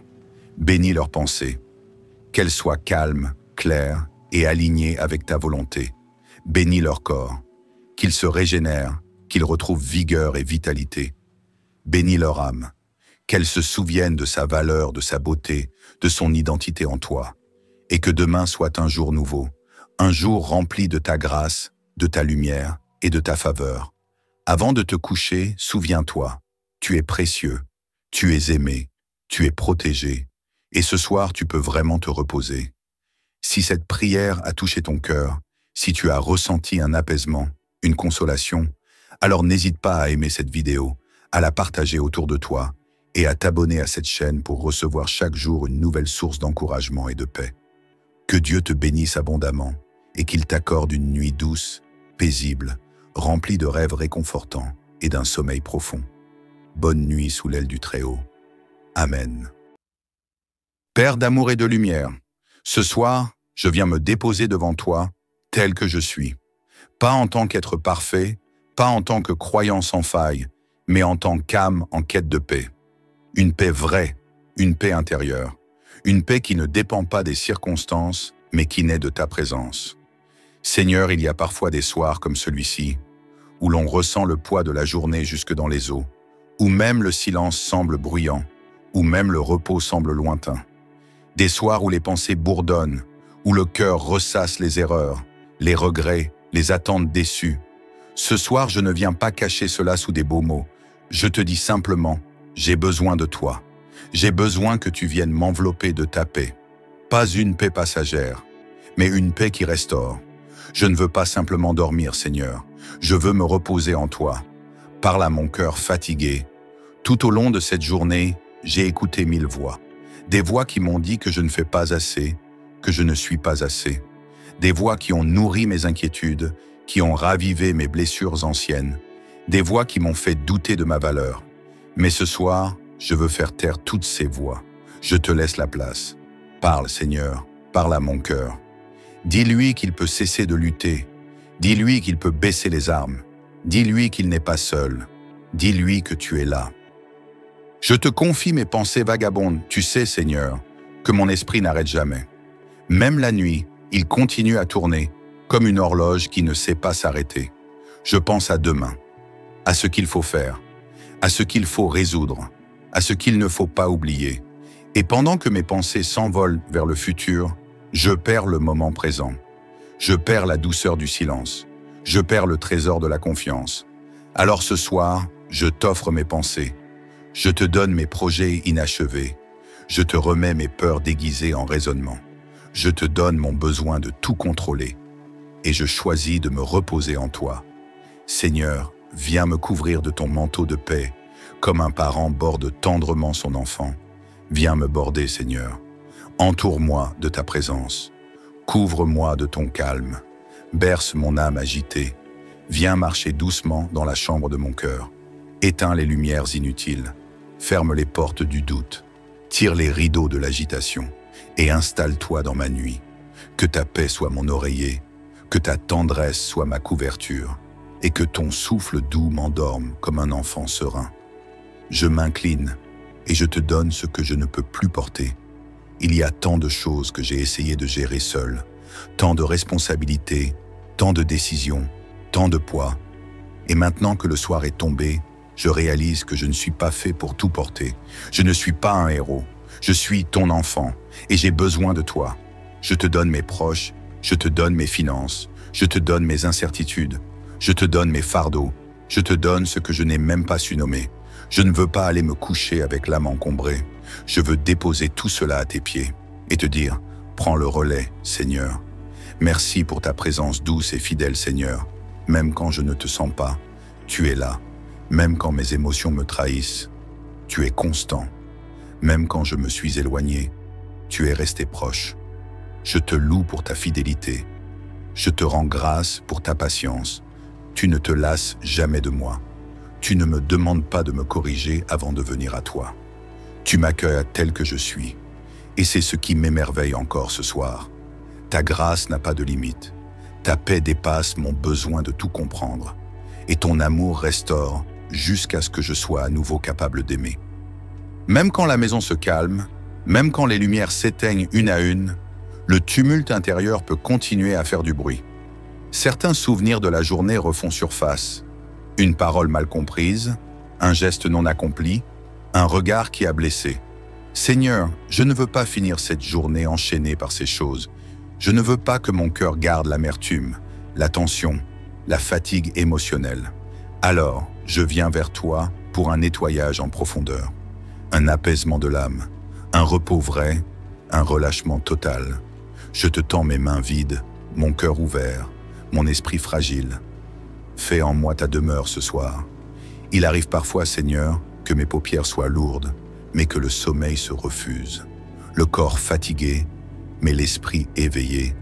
Bénis leurs pensées, qu'elles soient calmes, claires et alignées avec ta volonté. Bénis leur corps, qu'ils se régénèrent, qu'ils retrouvent vigueur et vitalité. Bénis leur âme, qu'elle se souvienne de sa valeur, de sa beauté, de son identité en toi, et que demain soit un jour nouveau, un jour rempli de ta grâce, de ta lumière et de ta faveur. Avant de te coucher, souviens-toi, tu es précieux, tu es aimé, tu es protégé, et ce soir tu peux vraiment te reposer. Si cette prière a touché ton cœur, si tu as ressenti un apaisement, une consolation, alors n'hésite pas à aimer cette vidéo, à la partager autour de toi, et à t'abonner à cette chaîne pour recevoir chaque jour une nouvelle source d'encouragement et de paix. Que Dieu te bénisse abondamment et qu'il t'accorde une nuit douce, paisible, remplie de rêves réconfortants et d'un sommeil profond. Bonne nuit sous l'aile du Très-Haut. Amen. Père d'amour et de lumière, ce soir, je viens me déposer devant toi, tel que je suis. Pas en tant qu'être parfait, pas en tant que croyant sans faille, mais en tant qu'âme en quête de paix. Une paix vraie, une paix intérieure, une paix qui ne dépend pas des circonstances, mais qui naît de ta présence. Seigneur, il y a parfois des soirs comme celui-ci, où l'on ressent le poids de la journée jusque dans les os, où même le silence semble bruyant, où même le repos semble lointain. Des soirs où les pensées bourdonnent, où le cœur ressasse les erreurs, les regrets, les attentes déçues. Ce soir, je ne viens pas cacher cela sous des beaux mots. Je te dis simplement, j'ai besoin de toi. J'ai besoin que tu viennes m'envelopper de ta paix. Pas une paix passagère, mais une paix qui restaure. Je ne veux pas simplement dormir, Seigneur. Je veux me reposer en toi. Parle à mon cœur fatigué. Tout au long de cette journée, j'ai écouté 1000 voix. Des voix qui m'ont dit que je ne fais pas assez, que je ne suis pas assez. Des voix qui ont nourri mes inquiétudes, qui ont ravivé mes blessures anciennes. Des voix qui m'ont fait douter de ma valeur. Mais ce soir, je veux faire taire toutes ces voix. Je te laisse la place. Parle, Seigneur, parle à mon cœur. Dis-lui qu'il peut cesser de lutter. Dis-lui qu'il peut baisser les armes. Dis-lui qu'il n'est pas seul. Dis-lui que tu es là. Je te confie mes pensées vagabondes. Tu sais, Seigneur, que mon esprit n'arrête jamais. Même la nuit, il continue à tourner, comme une horloge qui ne sait pas s'arrêter. Je pense à demain, à ce qu'il faut faire, à ce qu'il faut résoudre, à ce qu'il ne faut pas oublier. Et pendant que mes pensées s'envolent vers le futur, je perds le moment présent. Je perds la douceur du silence. Je perds le trésor de la confiance. Alors ce soir, je t'offre mes pensées. Je te donne mes projets inachevés. Je te remets mes peurs déguisées en raisonnement. Je te donne mon besoin de tout contrôler. Et je choisis de me reposer en toi. Seigneur, viens me couvrir de ton manteau de paix, comme un parent borde tendrement son enfant. Viens me border, Seigneur. Entoure-moi de ta présence. Couvre-moi de ton calme. Berce mon âme agitée. Viens marcher doucement dans la chambre de mon cœur. Éteins les lumières inutiles. Ferme les portes du doute. Tire les rideaux de l'agitation. Et installe-toi dans ma nuit. Que ta paix soit mon oreiller. Que ta tendresse soit ma couverture. Et que ton souffle doux m'endorme comme un enfant serein. Je m'incline et je te donne ce que je ne peux plus porter. Il y a tant de choses que j'ai essayé de gérer seul, tant de responsabilités, tant de décisions, tant de poids. Et maintenant que le soir est tombé, je réalise que je ne suis pas fait pour tout porter. Je ne suis pas un héros. Je suis ton enfant et j'ai besoin de toi. Je te donne mes proches, je te donne mes finances, je te donne mes incertitudes, je te donne mes fardeaux, je te donne ce que je n'ai même pas su nommer. Je ne veux pas aller me coucher avec l'âme encombrée. Je veux déposer tout cela à tes pieds et te dire, prends le relais, Seigneur. Merci pour ta présence douce et fidèle, Seigneur. Même quand je ne te sens pas, tu es là. Même quand mes émotions me trahissent, Tu es constant. Même quand je me suis éloigné, tu es resté proche. Je te loue pour ta fidélité. Je te rends grâce pour ta patience. Tu ne te lasses jamais de moi. Tu ne me demandes pas de me corriger avant de venir à toi. Tu m'accueilles tel que je suis. Et c'est ce qui m'émerveille encore ce soir. Ta grâce n'a pas de limite. Ta paix dépasse mon besoin de tout comprendre. Et ton amour restaure jusqu'à ce que je sois à nouveau capable d'aimer. Même quand la maison se calme, même quand les lumières s'éteignent une à une, le tumulte intérieur peut continuer à faire du bruit. Certains souvenirs de la journée refont surface. Une parole mal comprise, un geste non accompli, un regard qui a blessé. Seigneur, je ne veux pas finir cette journée enchaînée par ces choses. Je ne veux pas que mon cœur garde l'amertume, la tension, la fatigue émotionnelle. Alors, je viens vers toi pour un nettoyage en profondeur, un apaisement de l'âme, un repos vrai, un relâchement total. Je te tends mes mains vides, mon cœur ouvert, mon esprit fragile. Fais en moi ta demeure ce soir. Il arrive parfois, Seigneur, que mes paupières soient lourdes, mais que le sommeil se refuse. Le corps fatigué, mais l'esprit éveillé,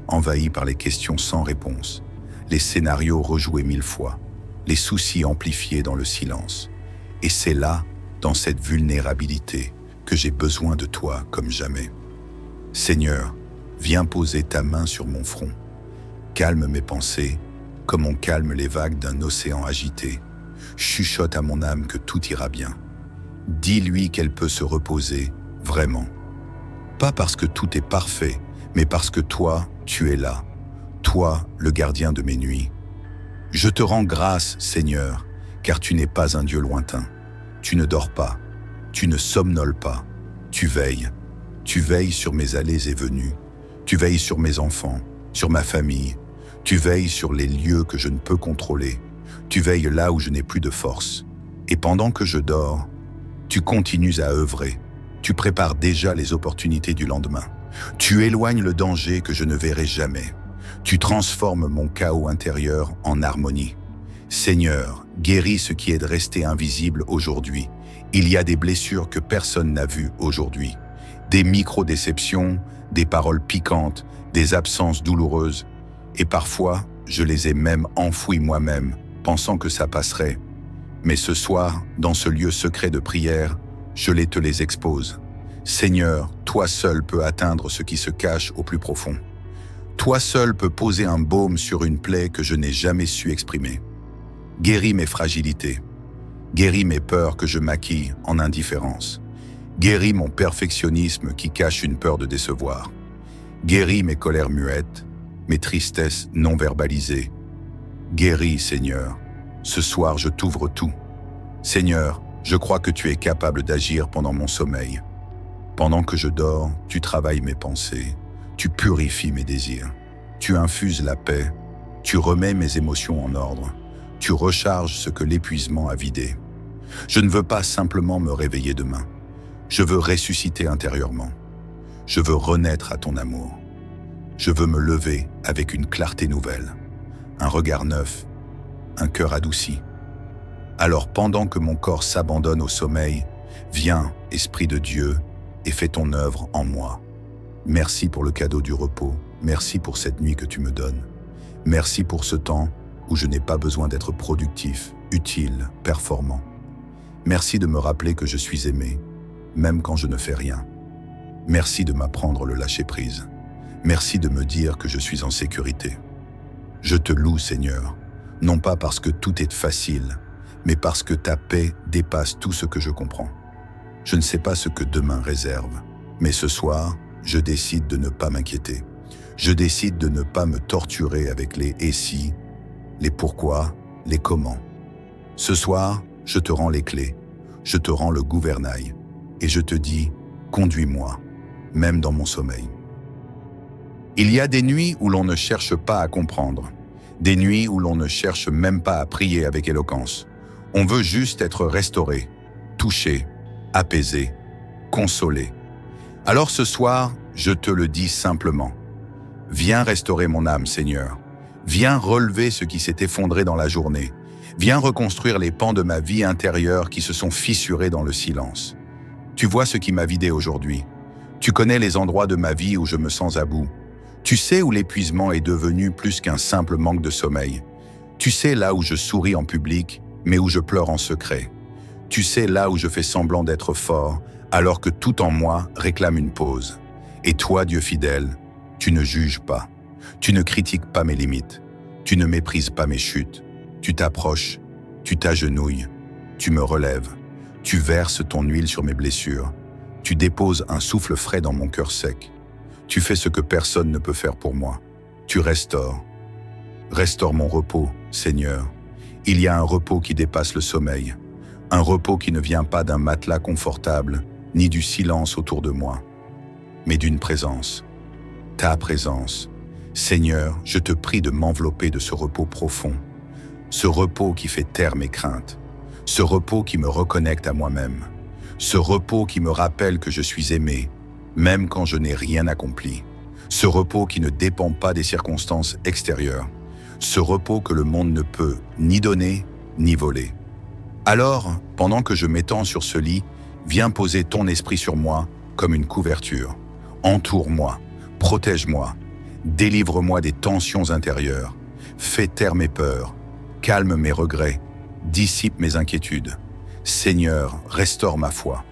envahi par les questions sans réponse, les scénarios rejoués 1000 fois, les soucis amplifiés dans le silence. Et c'est là, dans cette vulnérabilité, que j'ai besoin de toi comme jamais. Seigneur, viens poser ta main sur mon front. Calme mes pensées, comme on calme les vagues d'un océan agité. Chuchote à mon âme que tout ira bien. Dis-lui qu'elle peut se reposer, vraiment. Pas parce que tout est parfait, mais parce que toi, tu es là. Toi, le gardien de mes nuits. Je te rends grâce, Seigneur, car tu n'es pas un Dieu lointain. Tu ne dors pas, tu ne somnoles pas, tu veilles. Tu veilles sur mes allées et venues. Tu veilles sur mes enfants, sur ma famille. Tu veilles sur les lieux que je ne peux contrôler. Tu veilles là où je n'ai plus de force. Et pendant que je dors, tu continues à œuvrer. Tu prépares déjà les opportunités du lendemain. Tu éloignes le danger que je ne verrai jamais. Tu transformes mon chaos intérieur en harmonie. Seigneur, guéris ce qui est de rester invisible aujourd'hui. Il y a des blessures que personne n'a vues aujourd'hui. Des micro-déceptions, des paroles piquantes, des absences douloureuses. Et parfois, je les ai même enfouies moi-même, pensant que ça passerait. Mais ce soir, dans ce lieu secret de prière, je te les expose. Seigneur, toi seul peux atteindre ce qui se cache au plus profond. Toi seul peux poser un baume sur une plaie que je n'ai jamais su exprimer. Guéris mes fragilités. Guéris mes peurs que je maquille en indifférence. Guéris mon perfectionnisme qui cache une peur de décevoir. Guéris mes colères muettes, mes tristesses non verbalisées. Guéris, Seigneur. Ce soir, je t'ouvre tout. Seigneur, je crois que tu es capable d'agir pendant mon sommeil. Pendant que je dors, tu travailles mes pensées. Tu purifies mes désirs. Tu infuses la paix. Tu remets mes émotions en ordre. Tu recharges ce que l'épuisement a vidé. Je ne veux pas simplement me réveiller demain. Je veux ressusciter intérieurement. Je veux renaître à ton amour. Je veux me lever avec une clarté nouvelle, un regard neuf, un cœur adouci. Alors pendant que mon corps s'abandonne au sommeil, viens, Esprit de Dieu, et fais ton œuvre en moi. Merci pour le cadeau du repos, merci pour cette nuit que tu me donnes. Merci pour ce temps où je n'ai pas besoin d'être productif, utile, performant. Merci de me rappeler que je suis aimé, même quand je ne fais rien. Merci de m'apprendre le lâcher-prise. Merci de me dire que je suis en sécurité. Je te loue, Seigneur, non pas parce que tout est facile, mais parce que ta paix dépasse tout ce que je comprends. Je ne sais pas ce que demain réserve, mais ce soir, je décide de ne pas m'inquiéter. Je décide de ne pas me torturer avec les « et si », les « pourquoi », les « comment ». Ce soir, je te rends les clés, je te rends le gouvernail, et je te dis « conduis-moi », même dans mon sommeil. Il y a des nuits où l'on ne cherche pas à comprendre, des nuits où l'on ne cherche même pas à prier avec éloquence. On veut juste être restauré, touché, apaisé, consolé. Alors ce soir, je te le dis simplement. Viens restaurer mon âme, Seigneur. Viens relever ce qui s'est effondré dans la journée. Viens reconstruire les pans de ma vie intérieure qui se sont fissurés dans le silence. Tu vois ce qui m'a vidé aujourd'hui. Tu connais les endroits de ma vie où je me sens à bout. Tu sais où l'épuisement est devenu plus qu'un simple manque de sommeil. Tu sais là où je souris en public, mais où je pleure en secret. Tu sais là où je fais semblant d'être fort, alors que tout en moi réclame une pause. Et toi, Dieu fidèle, tu ne juges pas. Tu ne critiques pas mes limites. Tu ne méprises pas mes chutes. Tu t'approches, tu t'agenouilles, tu me relèves. Tu verses ton huile sur mes blessures. Tu déposes un souffle frais dans mon cœur sec. Tu fais ce que personne ne peut faire pour moi. Tu restaures. Restaure mon repos, Seigneur. Il y a un repos qui dépasse le sommeil. Un repos qui ne vient pas d'un matelas confortable, ni du silence autour de moi, mais d'une présence. Ta présence. Seigneur, je te prie de m'envelopper de ce repos profond. Ce repos qui fait taire mes craintes. Ce repos qui me reconnecte à moi-même. Ce repos qui me rappelle que je suis aimé, même quand je n'ai rien accompli. Ce repos qui ne dépend pas des circonstances extérieures. Ce repos que le monde ne peut ni donner, ni voler. Alors, pendant que je m'étends sur ce lit, viens poser ton esprit sur moi comme une couverture. Entoure-moi, protège-moi, délivre-moi des tensions intérieures. Fais taire mes peurs, calme mes regrets, dissipe mes inquiétudes. Seigneur, restaure ma foi.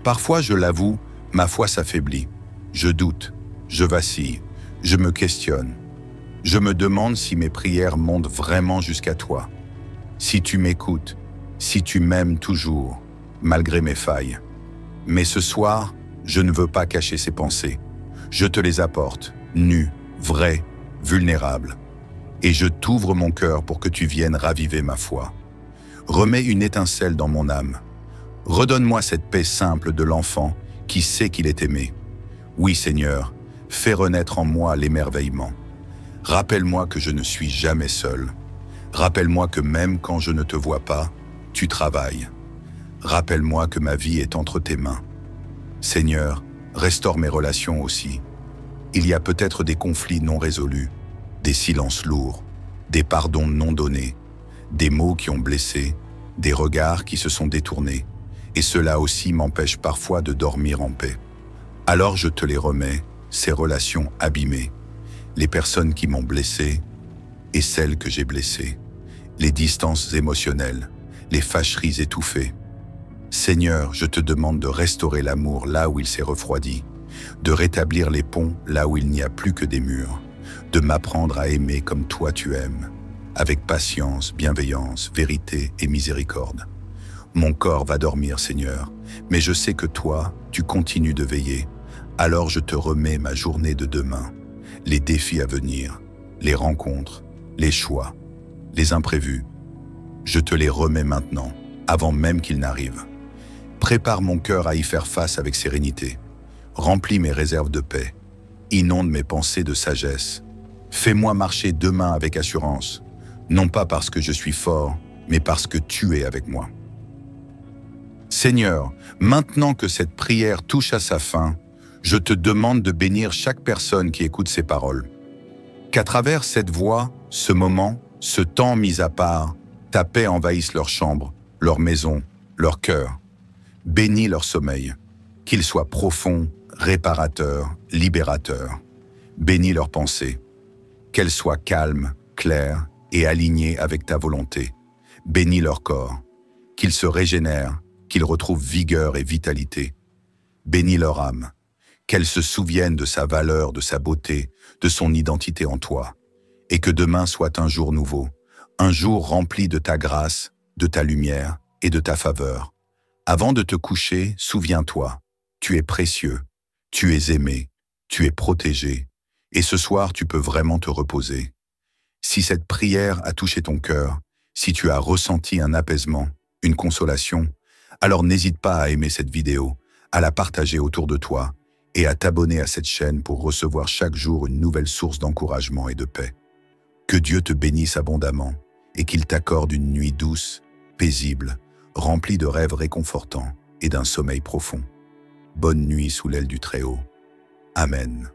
Parfois, je l'avoue, ma foi s'affaiblit. Je doute, je vacille, je me questionne. Je me demande si mes prières montent vraiment jusqu'à toi. Si tu m'écoutes, si tu m'aimes toujours, malgré mes failles. Mais ce soir, je ne veux pas cacher ces pensées. Je te les apporte, nues, vraies, vulnérables. Et je t'ouvre mon cœur pour que tu viennes raviver ma foi. Remets une étincelle dans mon âme. Redonne-moi cette paix simple de l'enfant qui sait qu'il est aimé. Oui, Seigneur, fais renaître en moi l'émerveillement. Rappelle-moi que je ne suis jamais seul. Rappelle-moi que même quand je ne te vois pas, tu travailles. Rappelle-moi que ma vie est entre tes mains. Seigneur, restaure mes relations aussi. Il y a peut-être des conflits non résolus, des silences lourds, des pardons non donnés, des mots qui ont blessé, des regards qui se sont détournés, et cela aussi m'empêche parfois de dormir en paix. Alors je te les remets, ces relations abîmées, les personnes qui m'ont blessé et celles que j'ai blessées, les distances émotionnelles, les fâcheries étouffées. Seigneur, je te demande de restaurer l'amour là où il s'est refroidi, de rétablir les ponts là où il n'y a plus que des murs, de m'apprendre à aimer comme toi tu aimes, avec patience, bienveillance, vérité et miséricorde. Mon corps va dormir, Seigneur, mais je sais que toi, tu continues de veiller. Alors je te remets ma journée de demain, les défis à venir, les rencontres, les choix, les imprévus. Je te les remets maintenant, avant même qu'ils n'arrivent. Prépare mon cœur à y faire face avec sérénité. Remplis mes réserves de paix. Inonde mes pensées de sagesse. Fais-moi marcher demain avec assurance, non pas parce que je suis fort, mais parce que tu es avec moi. Seigneur, maintenant que cette prière touche à sa fin, je te demande de bénir chaque personne qui écoute ces paroles. Qu'à travers cette voix, ce moment, ce temps mis à part, ta paix envahisse leur chambre, leur maison, leur cœur. Bénis leur sommeil, qu'il soit profond, réparateur, libérateur. Bénis leurs pensées, qu'elles soient calmes, claires et alignées avec ta volonté. Bénis leur corps, qu'ils se régénèrent, qu'ils retrouvent vigueur et vitalité. Bénis leur âme, qu'elle se souvienne de sa valeur, de sa beauté, de son identité en toi, et que demain soit un jour nouveau, un jour rempli de ta grâce, de ta lumière et de ta faveur. Avant de te coucher, souviens-toi, tu es précieux, tu es aimé, tu es protégé, et ce soir tu peux vraiment te reposer. Si cette prière a touché ton cœur, si tu as ressenti un apaisement, une consolation, alors n'hésite pas à aimer cette vidéo, à la partager autour de toi et à t'abonner à cette chaîne pour recevoir chaque jour une nouvelle source d'encouragement et de paix. Que Dieu te bénisse abondamment et qu'il t'accorde une nuit douce, paisible, remplie de rêves réconfortants et d'un sommeil profond. Bonne nuit sous l'aile du Très-Haut. Amen.